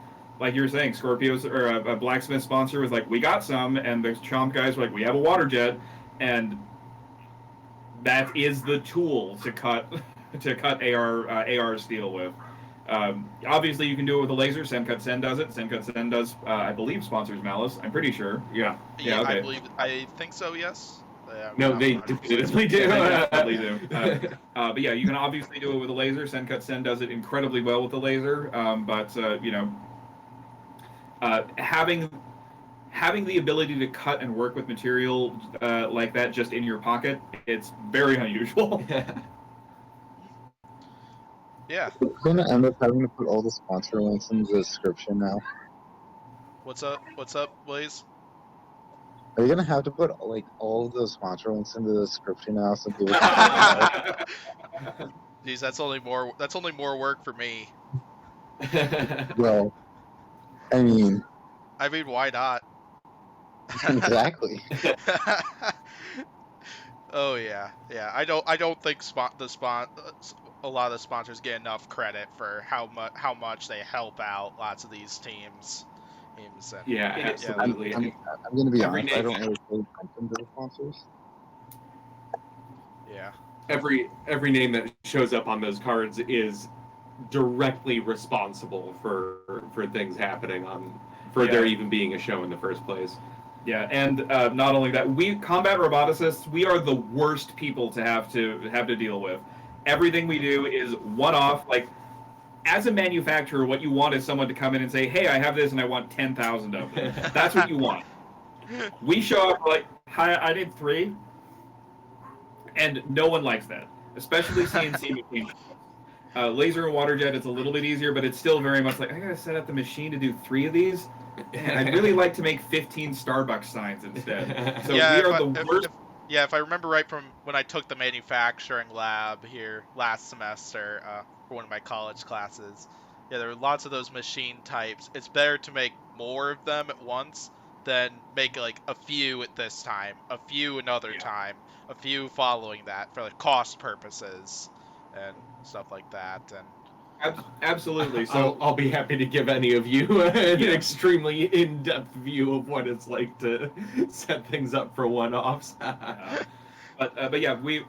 you were saying, Scorpios or a Blacksmith sponsor was like, we got some, and the Chomp guys were like, we have a water jet, and that is the tool to cut AR steel with. Obviously, you can do it with a laser. Sencut Sen does it. Sencut Sen does, I believe, sponsors Malice. I'm pretty sure. Yeah. Okay. I think so. Yes. No, they definitely do. Definitely do. But yeah, you can obviously do it with a laser. Sencut Sen does it incredibly well with the laser. But Having the ability to cut and work with material like that just in your pocket, it's very unusual. Yeah. We're gonna end up having to put all the sponsor links in the description now. What's up? What's up, Blaze? Are you gonna have to put like all of those sponsor links in the description now so people can check it out? Jeez, that's only more work for me. Well, I mean, I mean, why not? exactly. Oh yeah, yeah. I don't think a lot of the sponsors get enough credit for how much they help out lots of these teams. And, Yeah, yeah. absolutely. I'm gonna be Every honest. I name- don't really pay attention to the sponsors. Yeah. Every name that shows up on those cards is directly responsible for things happening for there even being a show in the first place. Yeah, and not only that, we combat roboticists, we are the worst people to have to deal with. Everything we do is one-off. Like, as a manufacturer, what you want is someone to come in and say, "Hey, I have this, and I want 10,000 of them." That's what you want. We show up like, "Hi, I need 3," and no one likes that, especially CNC machines. Laser and water jet, it's a little bit easier, but it's still very much like, I gotta set up the machine to do 3 of these. Man, I'd really like to make 15 Starbucks signs instead. So Yeah, we are the worst. If I remember right from when I took the manufacturing lab here last semester for one of my college classes, yeah, there were lots of those machine types. It's better to make more of them at once than make like a few at this time, a few another time, a few following that for like cost purposes and stuff like that. And Absolutely. So I'll be happy to give any of you an extremely in-depth view of what it's like to set things up for one-offs. but yeah, we,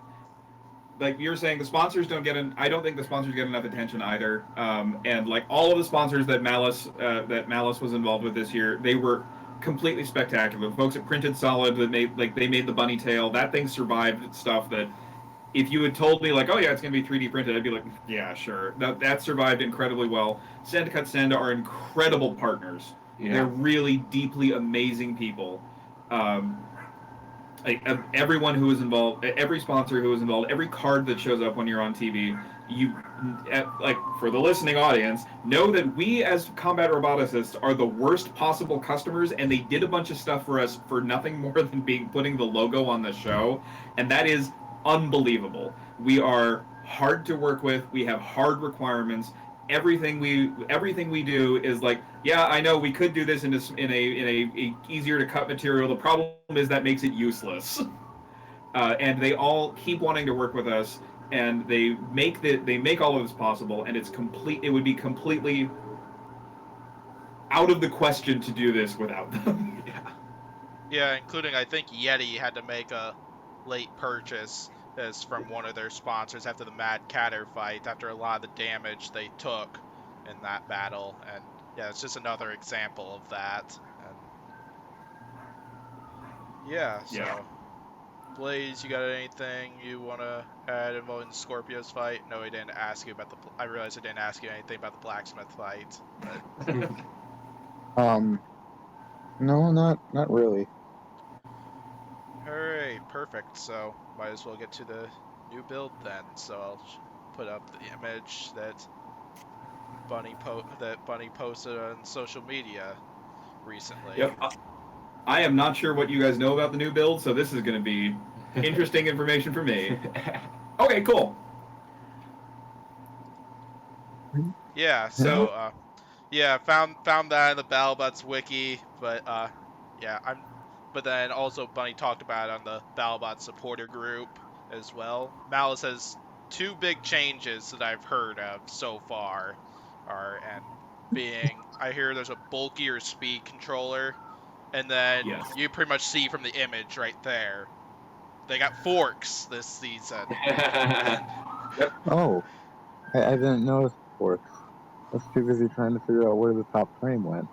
like you were saying, the sponsors don't get I don't think the sponsors get enough attention either. And like all of the sponsors that Malice was involved with this year, they were completely spectacular. The folks at Printed Solid that they made the bunny tail. That thing survived stuff that, if you had told me, like, oh yeah, it's going to be 3D printed, I'd be like, yeah, sure. That survived incredibly well. Send Send are incredible partners. Yeah. They're really deeply amazing people. Like everyone who is involved, every sponsor who is involved, every card that shows up when you're on TV, like, for the listening audience, know that we as combat roboticists are the worst possible customers, and they did a bunch of stuff for us for nothing more than putting the logo on the show, and that is unbelievable. We are hard to work with. We have hard requirements. Everything we do is like, yeah, I know we could do this in a easier to cut material. The problem is that makes it useless. And they all keep wanting to work with us, and they make all of this possible. And it would be completely out of the question to do this without them. yeah, including I think Yeti had to make a late purchase as from one of their sponsors after the Mad Catter fight, after a lot of the damage they took in that battle. And yeah, it's just another example of that. And yeah, so Blaze, you got anything you want to add involving the Scorpios fight? No, I didn't ask you about I realized I didn't ask you anything about the blacksmith fight. No, not really. Alright, perfect. So might as well get to the new build then. So I'll put up the image that Bunny posted on social media recently. Yep. I am not sure what you guys know about the new build, so this is going to be interesting information for me. Okay, cool. Yeah, so yeah, found that in the BattleBots wiki, but but then also Bunny talked about it on the BattleBots supporter group as well. Malice has 2 big changes that I've heard of so far, I hear there's a bulkier speed controller, and then you pretty much see from the image right there, they got forks this season. Oh, I didn't notice forks. I was too busy trying to figure out where the top frame went.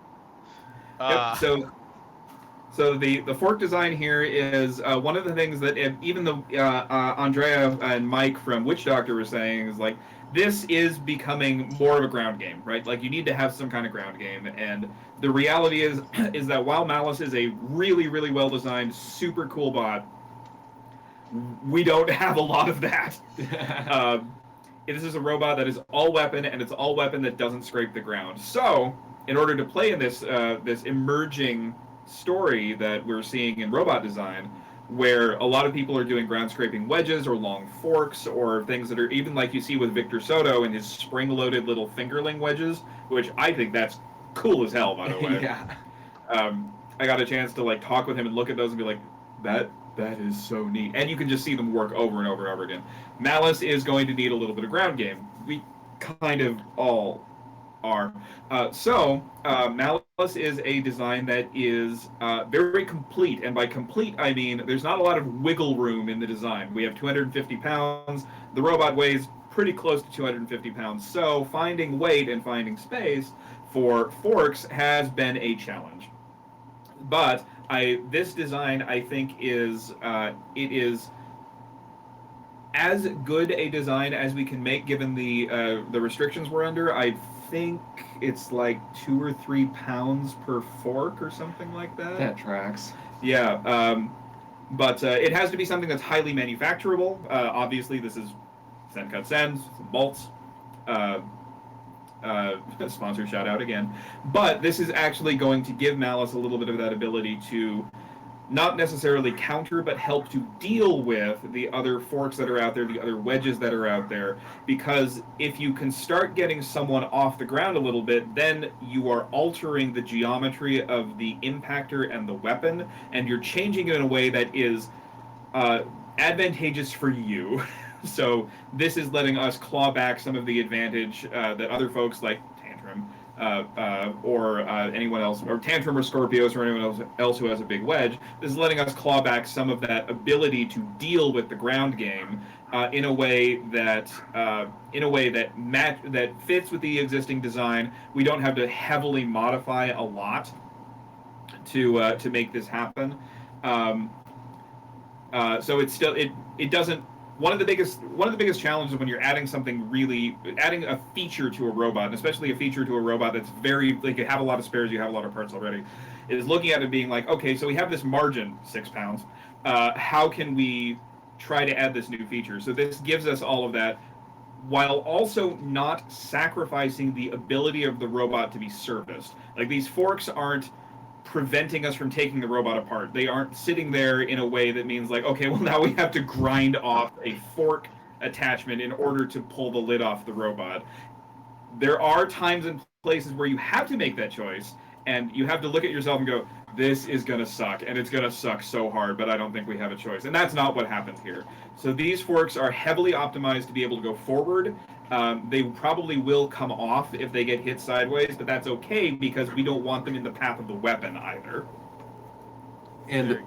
So So the fork design here is one of the things that even the Andrea and Mike from Witch Doctor were saying is like, this is becoming more of a ground game, right? Like you need to have some kind of ground game, and the reality is that while Malice is a really, really well designed, super cool bot, we don't have a lot of that. This is a robot that is all weapon, and it's all weapon that doesn't scrape the ground. So, in order to play in this this emerging story that we're seeing in robot design, where a lot of people are doing ground scraping wedges or long forks or things that are even like you see with Victor Soto and his spring loaded little fingerling wedges, which I think that's cool as hell, by the way. Yeah. I got a chance to like talk with him and look at those and be like, that is so neat. And you can just see them work over and over and over again. Malice is going to need a little bit of ground game. We kind of all are. Malice is a design that is very complete. And by complete, I mean there's not a lot of wiggle room in the design. We have 250 pounds. The robot weighs pretty close to 250 pounds. So finding weight and finding space for forks has been a challenge. But this design, I think, is it is as good a design as we can make given the restrictions we're under. I think it's like 2 or 3 pounds per fork or something like that. That tracks. Yeah, but it has to be something that's highly manufacturable. Obviously, this is Send Cut Sends, bolts. Sponsor shout out again. But this is actually going to give Malice a little bit of that ability to not necessarily counter, but help to deal with the other forks that are out there, the other wedges that are out there. Because if you can start getting someone off the ground a little bit, then you are altering the geometry of the impactor and the weapon, and you're changing it in a way that is advantageous for you. So this is letting us claw back some of the advantage that other folks like Tantrum or anyone else, or Tantrum or Scorpios or anyone else who has a big wedge. This is letting us claw back some of that ability to deal with the ground game in a way that that fits with the existing design. We don't have to heavily modify a lot to make this happen. So it's still it doesn't. One of the biggest challenges when you're adding a feature to a robot, and especially a feature to a robot that's very, like, you have a lot of spares, you have a lot of parts already, is looking at it being like, okay, so we have this margin, 6 pounds. How can we try to add this new feature? So this gives us all of that, while also not sacrificing the ability of the robot to be serviced. Like, these forks aren't preventing us from taking the robot apart. They aren't sitting there in a way that means like, okay, well now we have to grind off a fork attachment in order to pull the lid off the robot. There are times and places where you have to make that choice, and you have to look at yourself and go, this is going to suck, and it's going to suck so hard, but I don't think we have a choice. And that's not what happened here. So these forks are heavily optimized to be able to go forward. They probably will come off if they get hit sideways, but that's okay because we don't want them in the path of the weapon either. And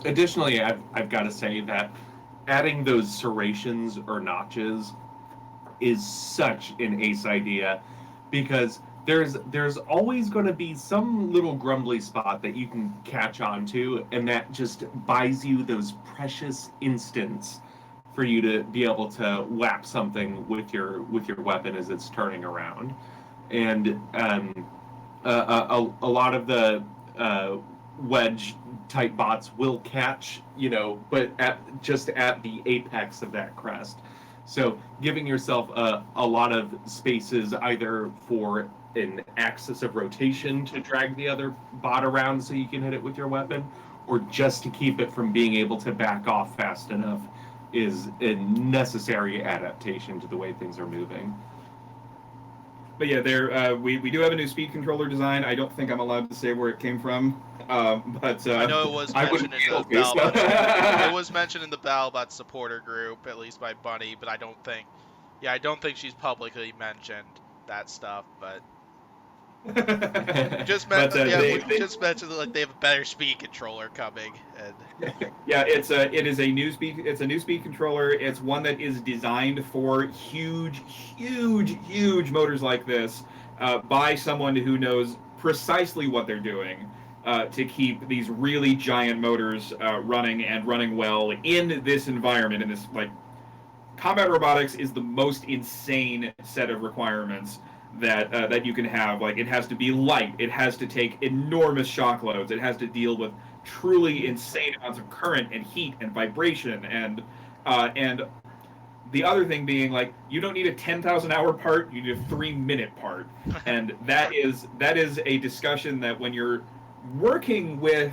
additionally, I've got to say that adding those serrations or notches is such an ace idea, because there's always going to be some little grumbly spot that you can catch on to, and that just buys you those precious instants for you to be able to whap something with your weapon as it's turning around. And a lot of the wedge type bots will catch, but just at the apex of that crest. So giving yourself a lot of spaces either for an axis of rotation to drag the other bot around so you can hit it with your weapon, or just to keep it from being able to back off fast enough is a necessary adaptation to the way things are moving. But yeah, we do have a new speed controller design. I don't think I'm allowed to say where it came from, but I know it was mentioned in the Battlebots. It was mentioned in the Battlebots supporter group, at least by Bunny. But I don't think she's publicly mentioned that stuff. But just mentioned that, like, they have a better speed controller coming. And yeah, it is a new speed controller. It's one that is designed for huge motors like this by someone who knows precisely what they're doing. to keep these really giant motors running and running well in this environment. In this, like, combat robotics is the most insane set of requirements that you can have. Like, it has to be light, it has to take enormous shock loads, it has to deal with truly insane amounts of current and heat and vibration, and the other thing being, like, you don't need a 10,000 hour part, you need a 3-minute part. And that is a discussion that when you're working with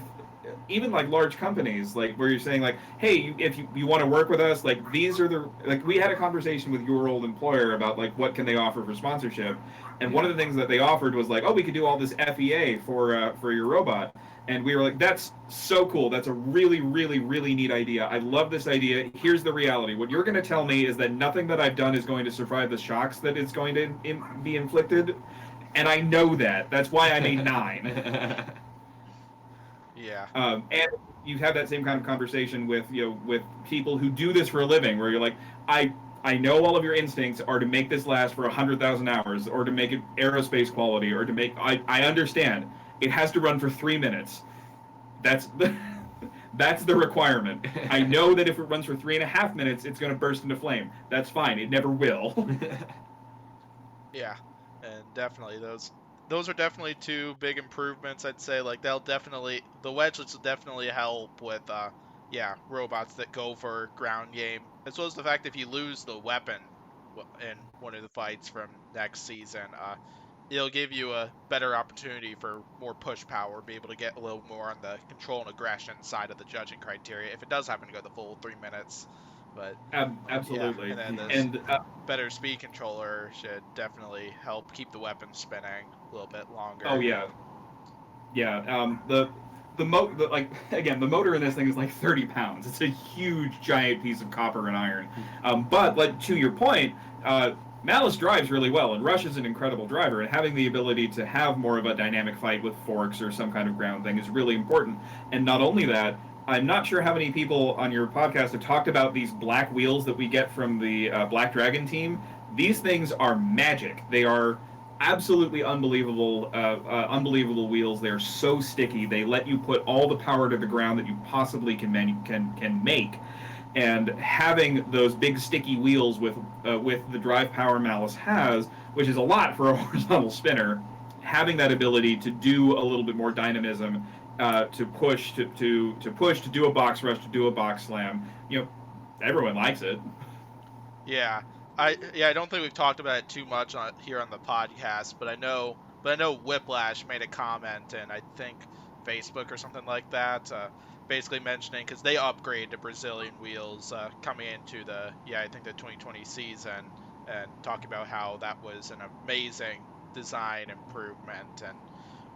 even like large companies, like where you're saying like, hey, if you want to work with us, like these are the, like, we had a conversation with your old employer about like what can they offer for sponsorship, and one of the things that they offered was like, oh, we could do all this FEA for your robot. And we were like, that's so cool. That's a really, really, really neat idea. I love this idea. Here's the reality. What you're going to tell me is that nothing that I've done is going to survive the shocks that it's going to be inflicted. And I know that. That's why I made 9. Yeah. And you have that same kind of conversation with, you know, with people who do this for a living, where you're like, I know all of your instincts are to make this last for 100,000 hours, or to make it aerospace quality, or to make, I understand. It has to run for 3 minutes. That's the requirement. I know that if it runs for 3.5 minutes, it's going to burst into flame. That's fine. It never will. Yeah, and definitely those are definitely 2 big improvements. I'd say, like, the wedgelets will definitely help with robots that go for ground game, as well as the fact if you lose the weapon in one of the fights from next season, it'll give you a better opportunity for more push power, be able to get a little more on the control and aggression side of the judging criteria if it does happen to go the full 3 minutes. But absolutely. yeah, and then And better speed controller should definitely help keep the weapon spinning a little bit longer. oh yeah. The motor in this thing is like 30 pounds. It's a huge, giant piece of copper and iron. But like, to your point, Malice drives really well, and Rush is an incredible driver, and having the ability to have more of a dynamic fight with forks or some kind of ground thing is really important. And not only that, I'm not sure how many people on your podcast have talked about these black wheels that we get from the Black Dragon team. These things are magic. They are absolutely unbelievable wheels. They're so sticky. They let you put all the power to the ground that you possibly can make. And having those big sticky wheels with the drive power Malice has, which is a lot for a horizontal spinner, having that ability to do a little bit more dynamism, to push, to do a box rush, to do a box slam, you know, everyone likes it. Yeah. I don't think we've talked about it too much here on the podcast, but I know Whiplash made a comment, and I think Facebook or something like that, basically mentioning, because they upgraded to Brazilian wheels coming into the 2020 season, and talking about how that was an amazing design improvement and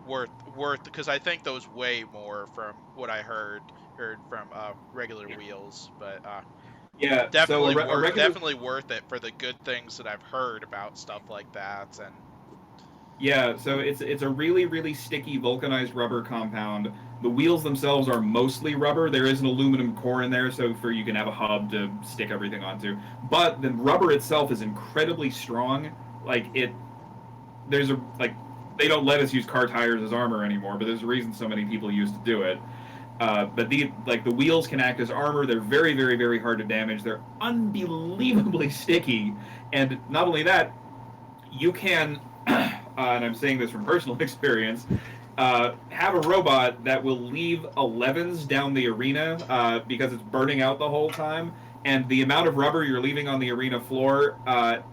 worth, because I think those weigh more from what I heard from regular wheels, but Yeah, definitely so definitely worth it for the good things that I've heard about stuff like that. And yeah, so it's a really, really sticky vulcanized rubber compound. The wheels themselves are mostly rubber. There is an aluminum core in there, so you can have a hub to stick everything onto. But the rubber itself is incredibly strong. Like, they don't let us use car tires as armor anymore, but there's a reason so many people used to do it. But the wheels can act as armor. They're very, very, very hard to damage. They're unbelievably sticky, and not only that, you can, and I'm saying this from personal experience, have a robot that will leave 11s down the arena because it's burning out the whole time. And the amount of rubber you're leaving on the arena floor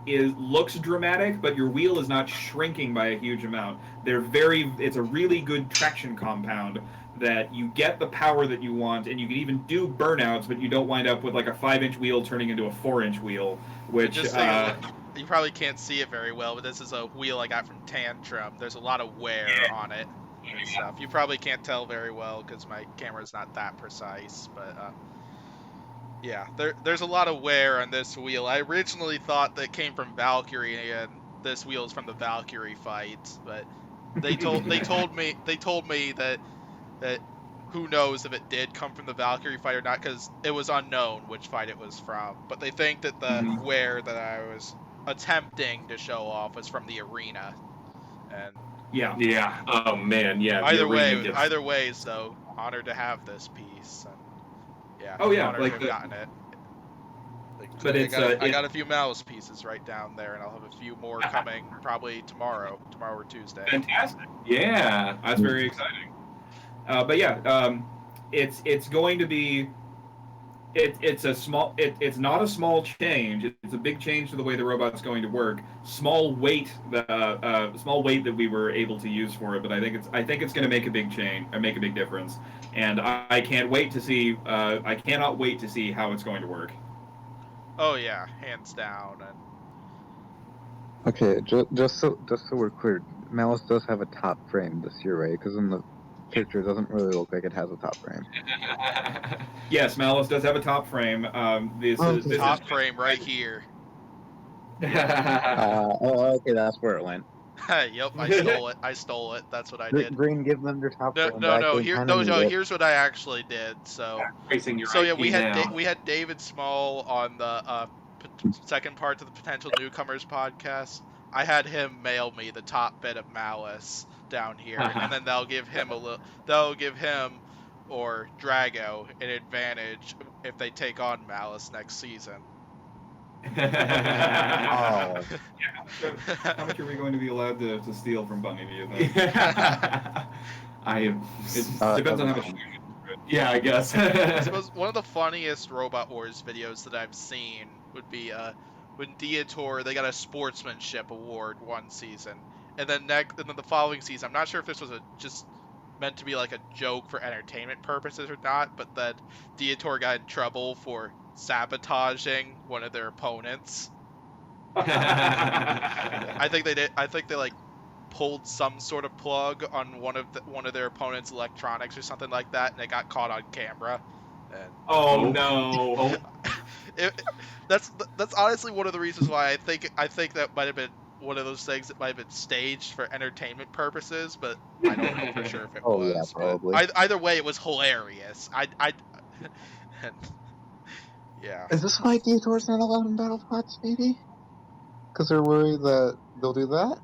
looks dramatic, but your wheel is not shrinking by a huge amount. It's a really good traction compound that you get the power that you want, and you can even do burnouts, but you don't wind up with like a 5-inch wheel turning into a 4-inch wheel, which you probably can't see it very well, but this is a wheel I got from Tantrum. There's a lot of wear on it and stuff. You probably can't tell very well because my camera's not that precise, but there's a lot of wear on this wheel. I originally thought that came from Valkyrie, and this wheel is from the Valkyrie fight, but they told me that who knows if it did come from the Valkyrie fight or not, because it was unknown which fight it was from. But they think that the wear that I was attempting to show off was from the arena, and Yeah. Yeah. Oh man. Yeah. the Either arena way, gets- either ways, though, honored to have this piece. And yeah, Oh, yeah, honored like to have the- gotten it. But I it's got a few Malice pieces right down there, and I'll have a few more coming probably tomorrow or Tuesday. fantastic. Yeah. That's very exciting. But yeah, it's going to be. It's not a small change. It's a big change to the way the robot's going to work. Small weight that we were able to use for it, but I think it's going to make a big change, make a big difference. And I can't wait to see. I cannot wait to see how it's going to work. Oh yeah, hands down. And Okay, just so we're clear, Malice does have a top frame this year, right? Because in the picture, it doesn't really look like it has a top frame. Yes, Malice does have a top frame. This top is frame right here. Okay, that's where it went. Yep, I stole it. That's what I did. Green, give them their top frame No, back. no. They kinda need it. Here's what I actually did. So yeah, we had David Small on the second part to the potential newcomers podcast. I had him mail me the top bit of Malice down here, and then they'll give him or Drago an advantage if they take on Malice next season. Oh, How much are we going to be allowed to steal from Bunny? Do you think? I am. It depends on how much. Yeah, I guess. I suppose one of the funniest Robot Wars videos that I've seen would be when Dietor, they got a sportsmanship award one season, and then the following season, I'm not sure if this was just meant to be like a joke for entertainment purposes or not, but then Dietor got in trouble for sabotaging one of their opponents. I think they did. I think they like pulled some sort of plug on one of their opponent's electronics or something like that, and it got caught on camera. And Oh no! that's honestly one of the reasons why I think that might have been one of those things that might have been staged for entertainment purposes, but I don't know for sure if it was. yeah, probably. Either way, it was hilarious. And, yeah. Is this why Deitor's not allowed in BattleBots, maybe? Because they're worried that they'll do that?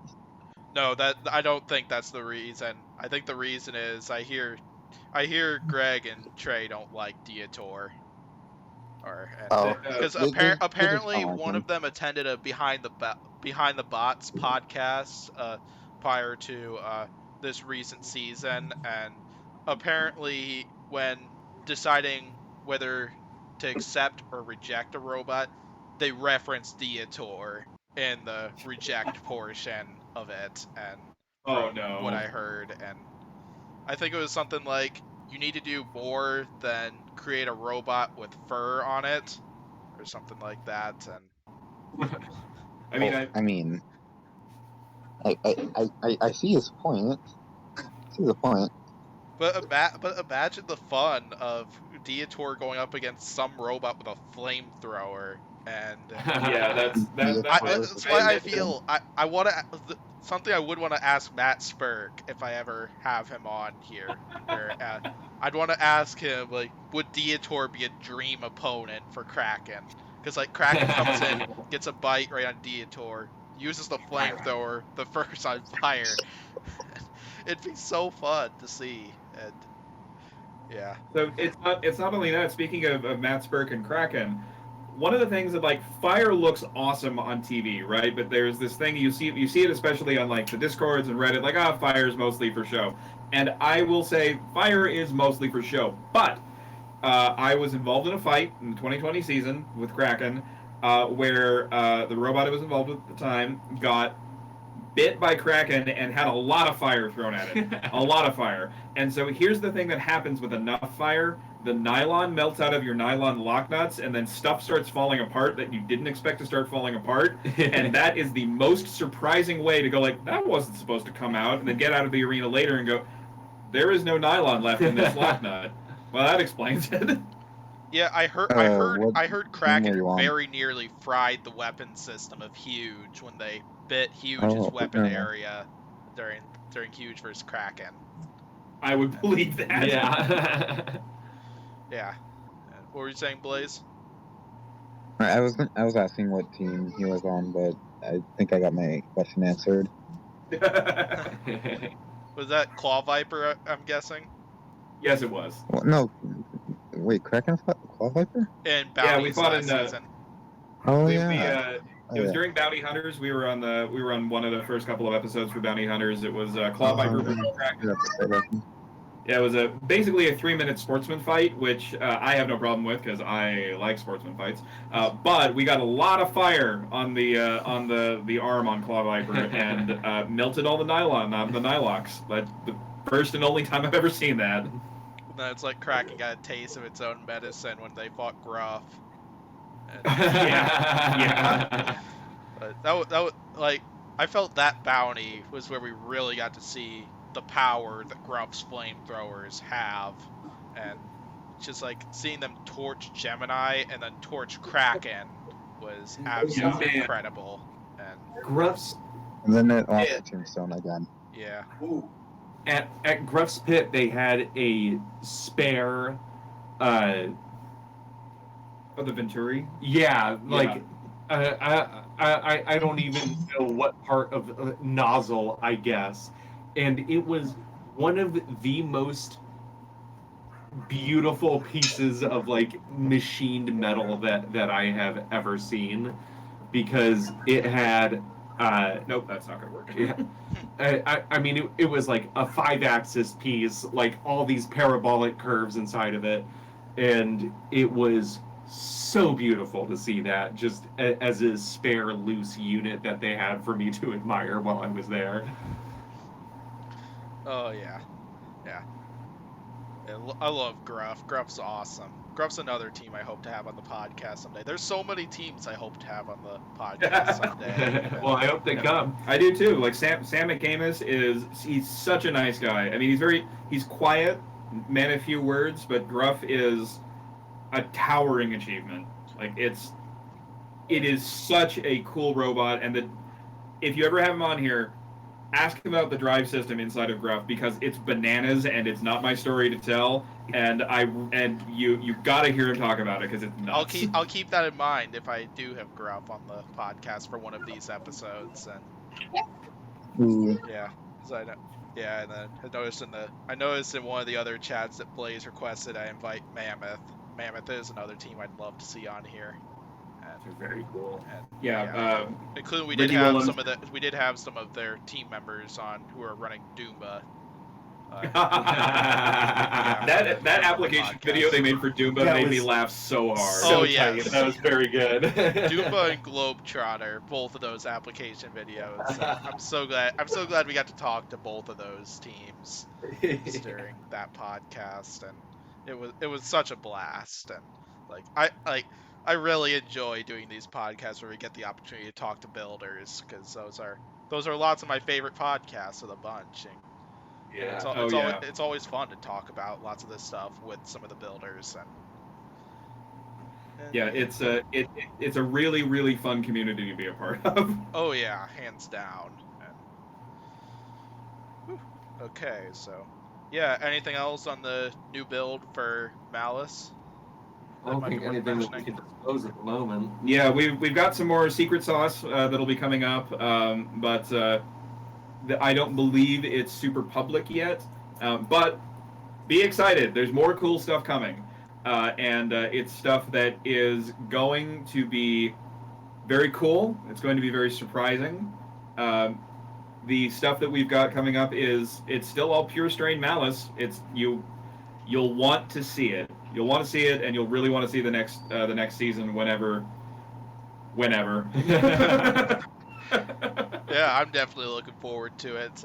No, I don't think that's the reason. I think the reason is I hear Greg and Trey don't like Dietor. Because apparently one of them attended a Behind the Bots podcast prior to this recent season, and apparently when deciding whether to accept or reject a robot, they reference Dietor in the reject portion of it, and what I heard, and I think it was something like, you need to do more than create a robot with fur on it, or something like that. And I see his point. But imagine the fun of Dietor going up against some robot with a flamethrower, and yeah, that's why I feel I want to something I would want to ask Matt Spurk if I ever have him on here. I'd want to ask him, like, would Dietor be a dream opponent for Kraken? Because like Kraken comes in, gets a bite right on Dietor, uses the flamethrower, the fur's on fire. It'd be so fun to see, and yeah. So it's not only that. Speaking of Matt Spurk and Kraken, one of the things that, like, fire looks awesome on TV, right? But there's this thing you see it especially on like the Discords and Reddit, like, fire is mostly for show. And I will say fire is mostly for show. But I was involved in a fight in the 2020 season with Kraken, where the robot I was involved with at the time got bit by Kraken and had a lot of fire thrown at it. A lot of fire. And so here's the thing that happens with enough fire. The nylon melts out of your nylon lock nuts, and then stuff starts falling apart that you didn't expect to start falling apart. And that is the most surprising way to go, like, that wasn't supposed to come out, and then get out of the arena later and go, there is no nylon left in this lock nut. Well, that explains it. Yeah, I heard Kraken very nearly fried the weapon system of Huge when they bit Huge's weapon area during Huge versus Kraken. I would believe that. Yeah. Yeah. What were you saying, Blaze? I was asking what team he was on, but I think I got my question answered. Was that Claw Viper, I'm guessing? Yes, it was. Well, no, wait, Kraken Claw Viper? In Yeah, we Bounties fought last in season. Oh we, yeah. it was yeah. during Bounty Hunters. We were on one of the first couple of episodes for Bounty Hunters. It was Claw Viper versus Kraken. Yeah, it was basically a 3-minute sportsman fight, which I have no problem with because I like sportsman fights. But we got a lot of fire on the arm on Claw Viper and melted all the nylon on the nylocks. But the first and only time I've ever seen that. And then it's like Kraken got a taste of its own medicine when they fought Gruff. And, Yeah. but that was like, I felt that bounty was where we really got to see the power that Gruff's flamethrowers have, and just like seeing them torch Gemini and then torch Kraken was absolutely man. incredible. And Gruff's And then it off the tombstone again. yeah, at Gruff's pit they had a spare Oh, the Venturi. yeah, like I don't even know what part of nozzle, I guess, and it was one of the most beautiful pieces of like machined metal that I have ever seen, because it had Nope, that's not gonna work. yeah, I mean it was like a 5-axis piece, like all these parabolic curves inside of it, and it was so beautiful to see that just as a spare loose unit that they had for me to admire while I was there. oh yeah. I love Gruff. Gruff's awesome. Gruff's another team I hope to have on the podcast someday. There's so many teams I hope to have on the podcast someday. Well, I hope they come. I do too. Like Sam McCamus he's such a nice guy. I mean, he's quiet, man of few words, but Gruff is a towering achievement. Like it is such a cool robot, and if you ever have him on here, ask him about the drive system inside of Gruff, because it's bananas and it's not my story to tell. And you gotta hear him talk about it because it's nuts. I'll keep that in mind if I do have Gruff on the podcast for one of these episodes. And Ooh. yeah, 'cause I know. Yeah, and then I noticed in one of the other chats that Blaze requested I invite Mammoth. Mammoth is another team I'd love to see on here. They're very cool. And, Yeah, including we Ricky did have Williams. some of their team members on who are running Doomba. that application video they made for Doomba made me laugh so hard. Oh, yeah. That was very good. Dupa and Globetrotter, both of those application videos. I'm so glad we got to talk to both of those teams during that podcast, and it was such a blast. And I really enjoy doing these podcasts where we get the opportunity to talk to builders, because those are lots of my favorite podcasts of the bunch. And Yeah. it's always fun to talk about lots of this stuff with some of the builders. And Yeah, it's a really, really fun community to be a part of. oh yeah, hands down. And, okay, so yeah, anything else on the new build for Malice? I don't think anything that we can disclose at the moment. Yeah, we've got some more secret sauce that'll be coming up, but I don't believe it's super public yet. But be excited. There's more cool stuff coming. And it's stuff that is going to be very cool. It's going to be very surprising. The stuff that we've got coming up it's still all pure strain Malice. You'll want to see it. You'll want to see it, and you'll really want to see the next season whenever. Yeah, I'm definitely looking forward to it.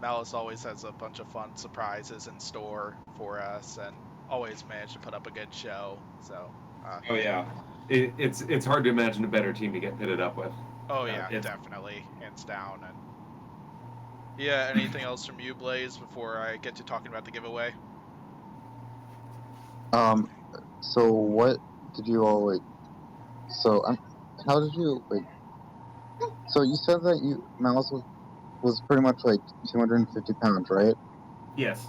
Malice always has a bunch of fun surprises in store for us, and always manage to put up a good show. So. Oh yeah. It's hard to imagine a better team to get pitted up with. Oh yeah, definitely, hands down. And yeah, anything else from you, Blaze, before I get to talking about the giveaway? So what did you all like? So how did you like? So you said that Malice was pretty much like 250 pounds, right? Yes.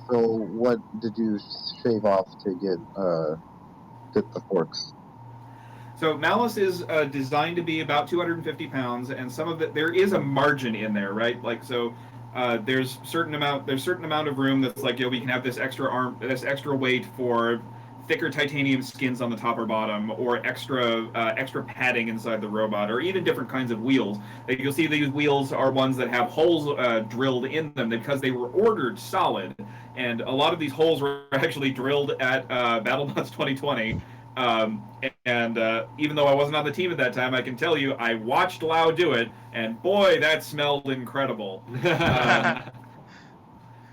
So what did you shave off to get the forks? So Malice is designed to be about 250 pounds, and some of it there is a margin in there, right? Like so, there's certain amount of room that's like, we can have this extra weight for thicker titanium skins on the top or bottom, or extra padding inside the robot, or even different kinds of wheels. Like you'll see, these wheels are ones that have holes drilled in them because they were ordered solid, and a lot of these holes were actually drilled at BattleBots 2020. And even though I wasn't on the team at that time, I can tell you I watched Lau do it, and boy, that smelled incredible.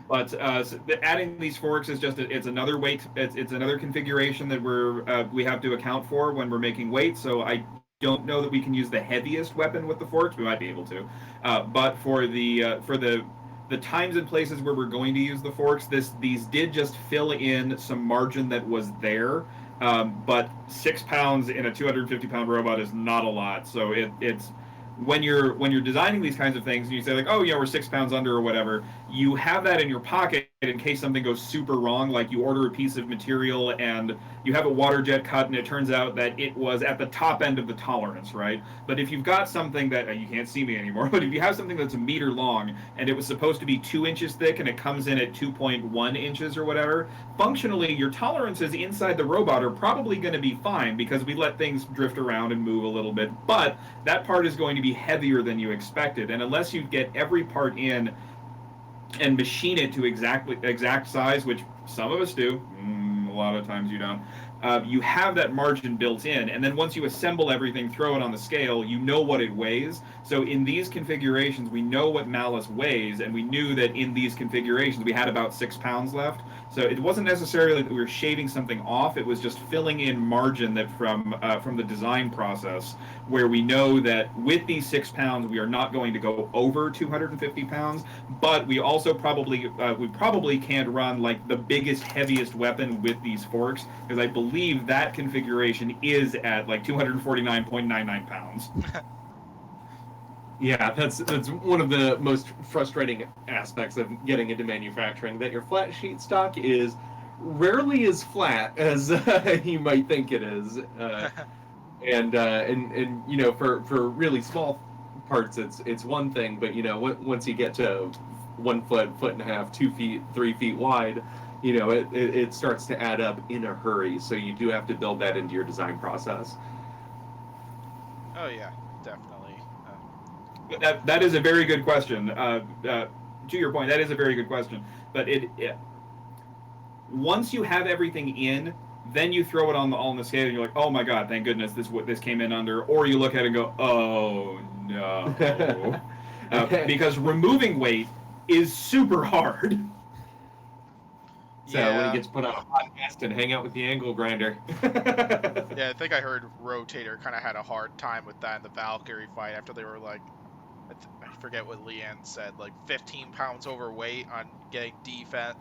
But so adding these forks is it's another weight. It's another configuration that we have to account for when we're making weight. So I don't know that we can use the heaviest weapon with the forks. We might be able to, but for the times and places where we're going to use the forks, these did just fill in some margin that was there. But 6 pounds in a 250-pound robot is not a lot. So it's when you're designing these kinds of things and you say like, oh yeah, we're 6 pounds under or whatever, you have that in your pocket in case something goes super wrong. Like you order a piece of material and you have a water jet cut and it turns out that it was at the top end of the tolerance, right? But if you've got something that you can't see me anymore, but if you have something that's a meter long and it was supposed to be 2 inches thick and it comes in at 2.1 inches or whatever, functionally your tolerances inside the robot are probably going to be fine because we let things drift around and move a little bit, but that part is going to be heavier than you expected, and unless you get every part in and machine it to exact size, which some of us do, a lot of times you don't, you have that margin built in, and then once you assemble everything, throw it on the scale, you know what it weighs. So in these configurations, we know what Malice weighs, and we knew that in these configurations we had about 6 pounds left. So it wasn't necessarily that we were shaving something off, it was just filling in margin that from the design process, where we know that with these 6 pounds we are not going to go over 250 pounds, but we also probably can't run like the biggest, heaviest weapon with these forks, because I believe that configuration is at like 249.99 pounds. Yeah, that's one of the most frustrating aspects of getting into manufacturing, that your flat sheet stock is rarely as flat as you might think it is. And for really small parts it's one thing, but once you get to 1 foot, foot and a half, 2 feet, 3 feet wide, it starts to add up in a hurry. So you do have to build that into your design process. Oh yeah, definitely. That is a very good question. To your point, that is a very good question. But once you have everything in, then you throw it on the scale and you're like, oh my god, thank goodness this came in under. Or you look at it and go, oh no, because removing weight is super hard. So when he gets put on a podcast and hang out with the angle grinder. Yeah, I think I heard Rotator kind of had a hard time with that in the Valkyrie fight after they were like, I forget what Leanne said, like 15 pounds overweight on getting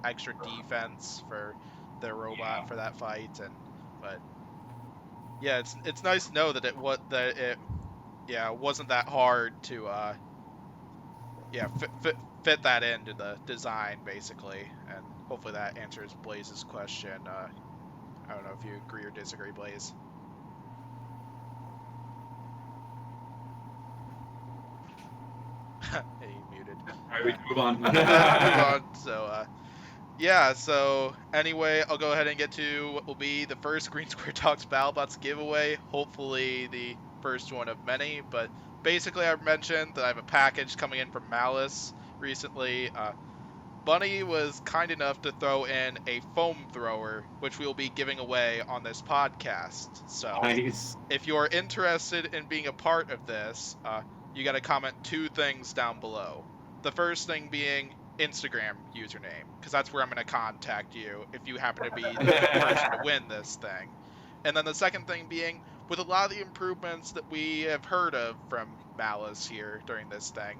extra defense for their robot for that fight. But yeah, it's nice to know that it wasn't that hard to fit that into the design basically, and hopefully that answers Blaze's question. I don't know if you agree or disagree, Blaze. Hey, muted. Alright, we can move on. Move on. So anyway, I'll go ahead and get to what will be the first Green Square Talks Battlebots giveaway. Hopefully the first one of many, but basically I mentioned that I have a package coming in from Malice recently. Bunny was kind enough to throw in a foam thrower, which we will be giving away on this podcast. So Nice. if you're interested in being a part of this, you got to comment 2 things down below. The first thing being Instagram username, because that's where I'm going to contact you if you happen to be the person to win this thing. And then the second thing being, with a lot of the improvements that we have heard of from Malice here during this thing,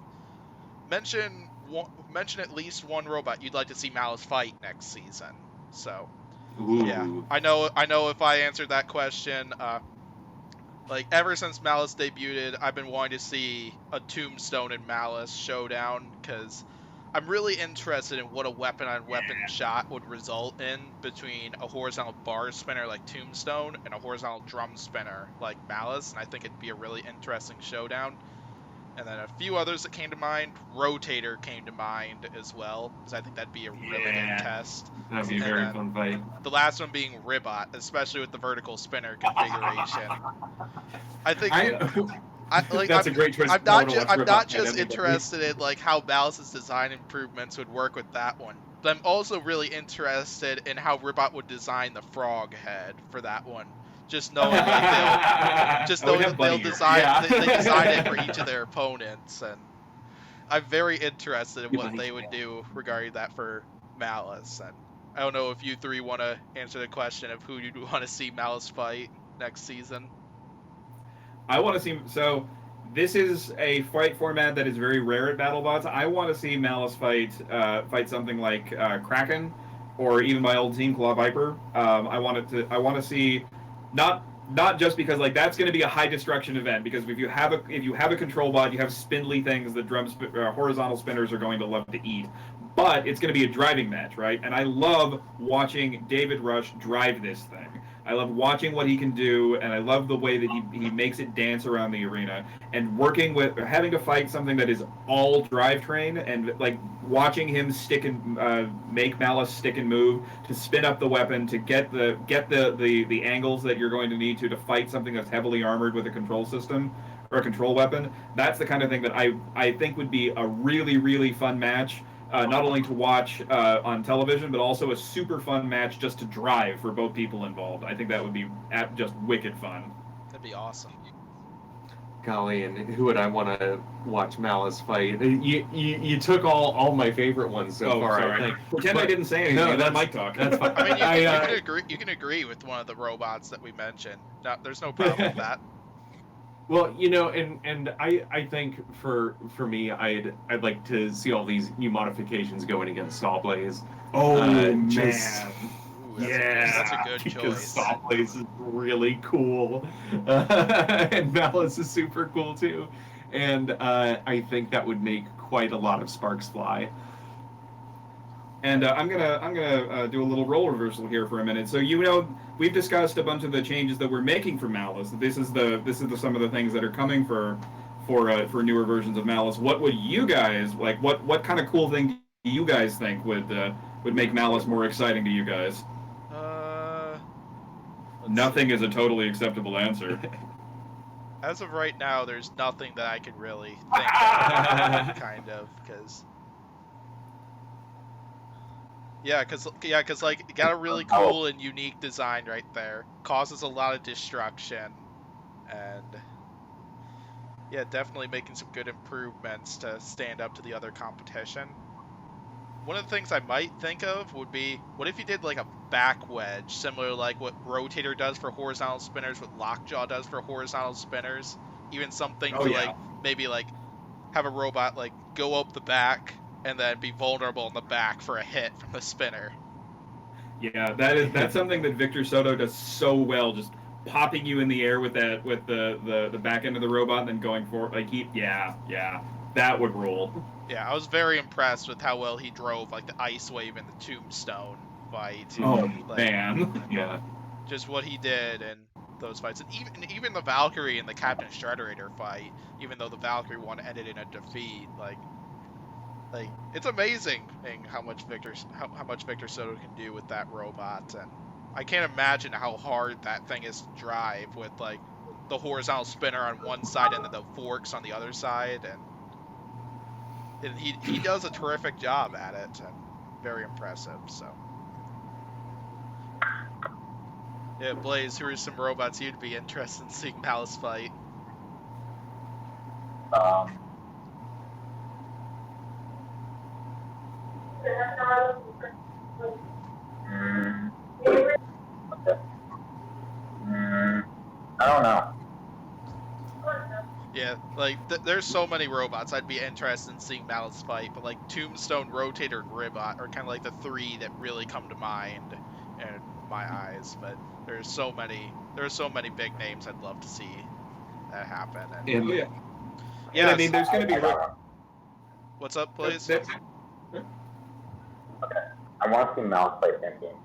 mention at least one robot you'd like to see Malice fight next season. So, Ooh. yeah, I know if I answered that question, like ever since Malice debuted, I've been wanting to see a Tombstone and Malice showdown, because I'm really interested in what a weapon-on-weapon shot would result in between a horizontal bar spinner like Tombstone and a horizontal drum spinner like Malice, and I think it'd be a really interesting showdown. And then a few others that came to mind. Rotator came to mind as well, because I think that'd be a really good test. That'd be a And very then fun fight. the last one being Ribot, especially with the vertical spinner configuration. I think That's a great choice. I'm I not, wanna watch I'm Rip not Off just Canada, but- interested in like how Malice's design improvements would work with that one, but I'm also really interested in how Ribot would design the frog head for that one. Just knowing that they'll design they design it for each of their opponents, and I'm very interested in what they would do regarding that for Malice. And I don't know if you three want to answer the question of who you'd want to see Malice fight next season. I want to see. So, this is a fight format that is very rare at BattleBots. I want to see Malice fight something like Kraken, or even my old team Claw Viper. I want to see not just because like that's going to be a high destruction event, because if you have a control bot, you have spindly things that horizontal spinners are going to love to eat. But it's going to be a driving match, right? And I love watching David Rush drive this thing. I love watching what he can do, and I love the way that he makes it dance around the arena. And having to fight something that is all drivetrain, and like watching him stick and make Malice stick and move to spin up the weapon to get the angles that you're going to need to fight something that's heavily armored with a control system or a control weapon. That's the kind of thing that I think would be a really, really fun match. Not only to watch on television, but also a super fun match just to drive for both people involved. I think that would be just wicked fun. That'd be awesome. Golly, and who would I want to watch Malice fight? You took all my favorite ones so far. Sorry. I think. Pretend I didn't say anything. No, Let Mike talk. That's fine. I mean, you can agree with one of the robots that we mentioned. No, there's no problem with that. Well, and I think for me, I'd like to see all these new modifications going against Sawblaze. Man. Ooh, that's a good because choice. Sawblaze is really cool, and Malice is super cool too, and I think that would make quite a lot of sparks fly. And I'm gonna do a little role reversal here for a minute. So we've discussed a bunch of the changes that we're making for Malice. This is some of the things that are coming for newer versions of Malice. What would you guys like? What kind of cool thing do you guys think would make Malice more exciting to you guys? Nothing is a totally acceptable answer. As of right now, there's nothing that I could really think of, kind of, because. Yeah, cause like it got a really cool and unique design right there. Causes a lot of destruction, and yeah, definitely making some good improvements to stand up to the other competition. One of the things I might think of would be, what if you did like a back wedge, similar to like what Rotator does for horizontal spinners, what Lockjaw does for horizontal spinners. Even something like maybe like have a robot like go up the back and then be vulnerable in the back for a hit from the spinner. Yeah, that's something that Victor Soto does so well, just popping you in the air with the back end of the robot and then going forward. Like that would rule. Yeah, I was very impressed with how well he drove like the Ice Wave and the Tombstone fight. Oh like, man. Yeah. Just what he did in those fights, and even the Valkyrie and the Captain Shredderator fight, even though the Valkyrie one ended in a defeat, like it's amazing how much Victor Soto can do with that robot, and I can't imagine how hard that thing is to drive with like the horizontal spinner on one side and then the forks on the other side, and he does a terrific job at it, and very impressive. So yeah, Blaze, who are some robots you'd be interested in seeing Malice fight? I don't know. Yeah, like there's so many robots I'd be interested in seeing Malice fight, but like Tombstone, Rotator, and Ribot are kind of like the three that really come to mind in my eyes. But there's so many big names I'd love to see that happen. And, Yeah, I mean, there's going to be. What's up, Blaze? I want to see Malice fight Endgame.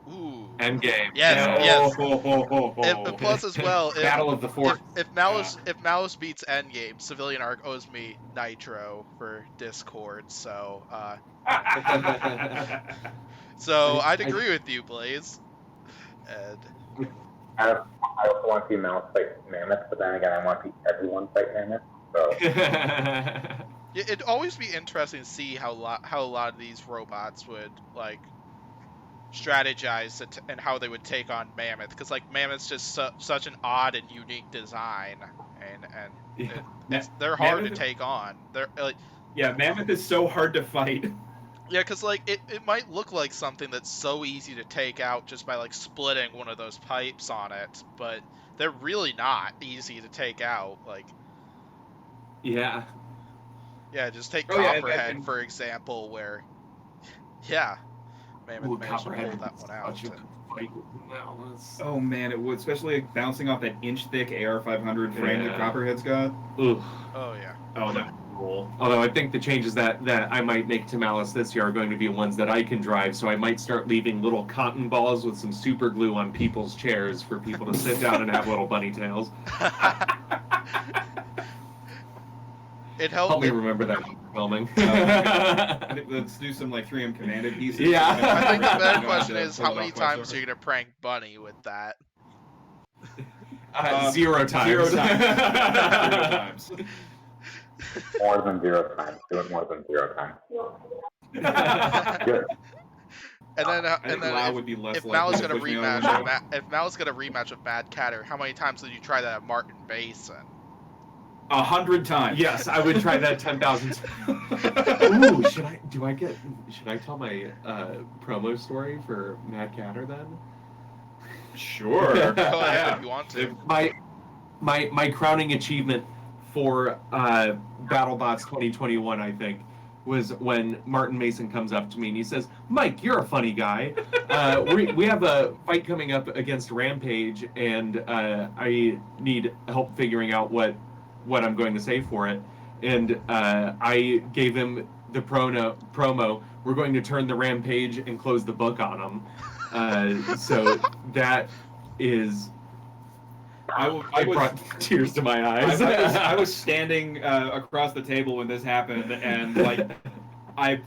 Ooh. Endgame. Yes, Yeah. yes. Oh. Plus as well, Battle of the Force. if Malice beats Endgame, Civilian Arc owes me Nitro for Discord. So I'd agree with you, Blaze. And I also want to see Malice fight Mammoth, but then again, I want to see everyone fight Mammoth. So it'd always be interesting to see how a lot of these robots would like strategize and how they would take on Mammoth, because like Mammoth's just such an odd and unique design, and they're hard to take on. They're like, yeah, Mammoth is so hard to fight. yeah, because like it might look like something that's so easy to take out just by like splitting one of those pipes on it, but they're really not easy to take out. Like, Yeah. just take Oh, yeah, Copperhead for example, where Mammoth managed to pull that one out. Oh man, it would, especially bouncing off that inch-thick AR-500 frame that Copperhead's got. Ooh. Oh yeah. Oh, that's cool. Although I think the changes that I might make to Malice this year are going to be ones that I can drive, so I might start leaving little cotton balls with some super glue on people's chairs for people to sit down and have little bunny tails. It helped. Help me remember that when we're filming. Let's do some like 3M commanded pieces. Yeah. I think the better question is how many times are you gonna prank Bunny with that? 0 times. 0 times. 0 times. more than 0 times. Do it more than 0 times. Good. And then would be less if Mal's likely gonna to push me rematch, over. if Mal's gonna rematch with Mad Catter, how many times did you try that at Martin Basin? 100 times. Yes, I would try that 10,000 times. Ooh, should I tell my promo story for Mad Catter then? Sure. Go ahead if you want to. My crowning achievement for BattleBots 2021, I think, was when Martin Mason comes up to me and he says, "Mike, you're a funny guy. We have a fight coming up against Rampage, and I need help figuring out what I'm going to say for it." And I gave him the promo. We're going to turn the Rampage and close the book on him. So that is. I brought tears to my eyes. I was standing across the table when this happened, and like, I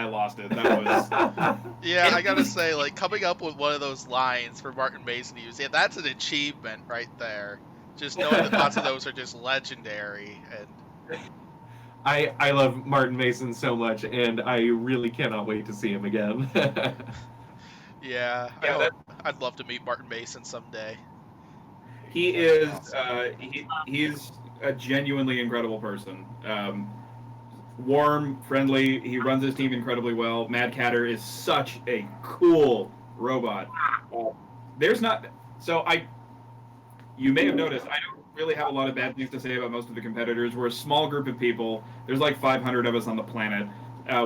lost it. That was. Yeah, I gotta say, like, coming up with one of those lines for Martin Mason to use, that's an achievement right there. Just knowing that lots of those are just legendary, and I love Martin Mason so much, and I really cannot wait to see him again. I'd love to meet Martin Mason someday. He is he's a genuinely incredible person. Warm, friendly. He runs his team incredibly well. Mad Catter is such a cool robot. You may have noticed, I don't really have a lot of bad things to say about most of the competitors. We're a small group of people. There's like 500 of us on the planet.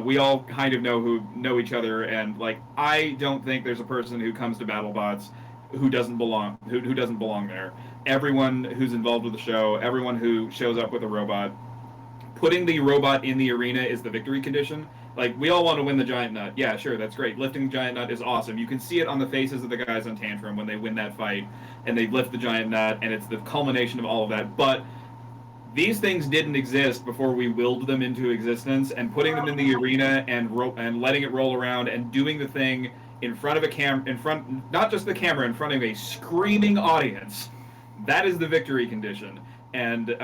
We all kind of know each other, and like, I don't think there's a person who comes to BattleBots who doesn't belong there. Everyone who's involved with the show, everyone who shows up with a robot, putting the robot in the arena is the victory condition. Like, we all want to win the giant nut. Yeah, sure, that's great. Lifting the giant nut is awesome. You can see it on the faces of the guys on Tantrum when they win that fight and they lift the giant nut, and it's the culmination of all of that. But these things didn't exist before we willed them into existence, and putting them in the arena and letting it roll around and doing the thing in front of not just the camera, in front of a screaming audience. That is the victory condition. And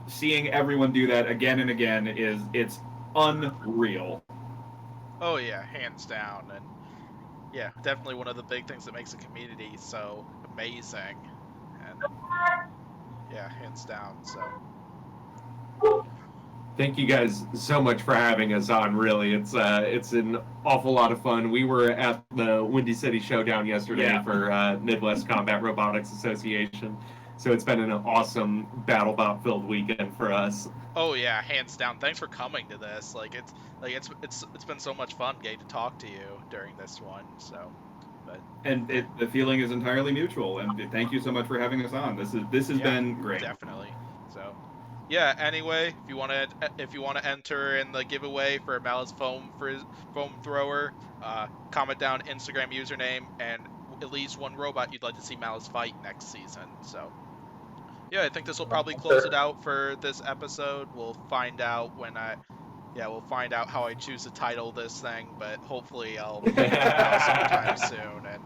seeing everyone do that again and again it's unreal. Oh yeah, hands down. And yeah, definitely one of the big things that makes a community so amazing. And yeah, hands down. So Thank you guys so much for having us on. Really, it's an awful lot of fun. We were at the Windy City Showdown yesterday for Midwest Combat Robotics Association, so it's been an awesome BattleBot filled weekend for us. Oh yeah, hands down. Thanks for coming to this. It's been so much fun getting to talk to you during this one. So, and the feeling is entirely mutual. And thank you so much for having us on. This has been great. Definitely. So. yeah, anyway, if you want to enter in the giveaway for Malice foam thrower, comment down Instagram username and at least one robot you'd like to see Malice fight next season. So yeah, I think this will probably close it out for this episode. We'll find out we'll find out how I choose to title this thing, but hopefully I'll figure it out sometime soon. And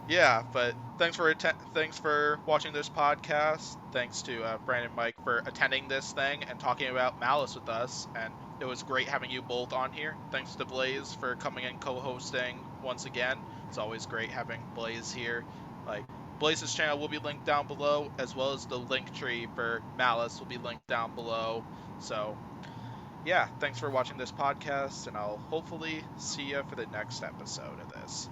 yeah, but thanks for watching this podcast. Thanks to Brandon and Mike for attending this thing and talking about Malice with us. And it was great having you both on here. Thanks to Blaze for coming and co-hosting once again. It's always great having Blaze here. Like Blaze's channel will be linked down below, as well as the link tree for Malice will be linked down below. So yeah, thanks for watching this podcast, and I'll hopefully see you for the next episode of this.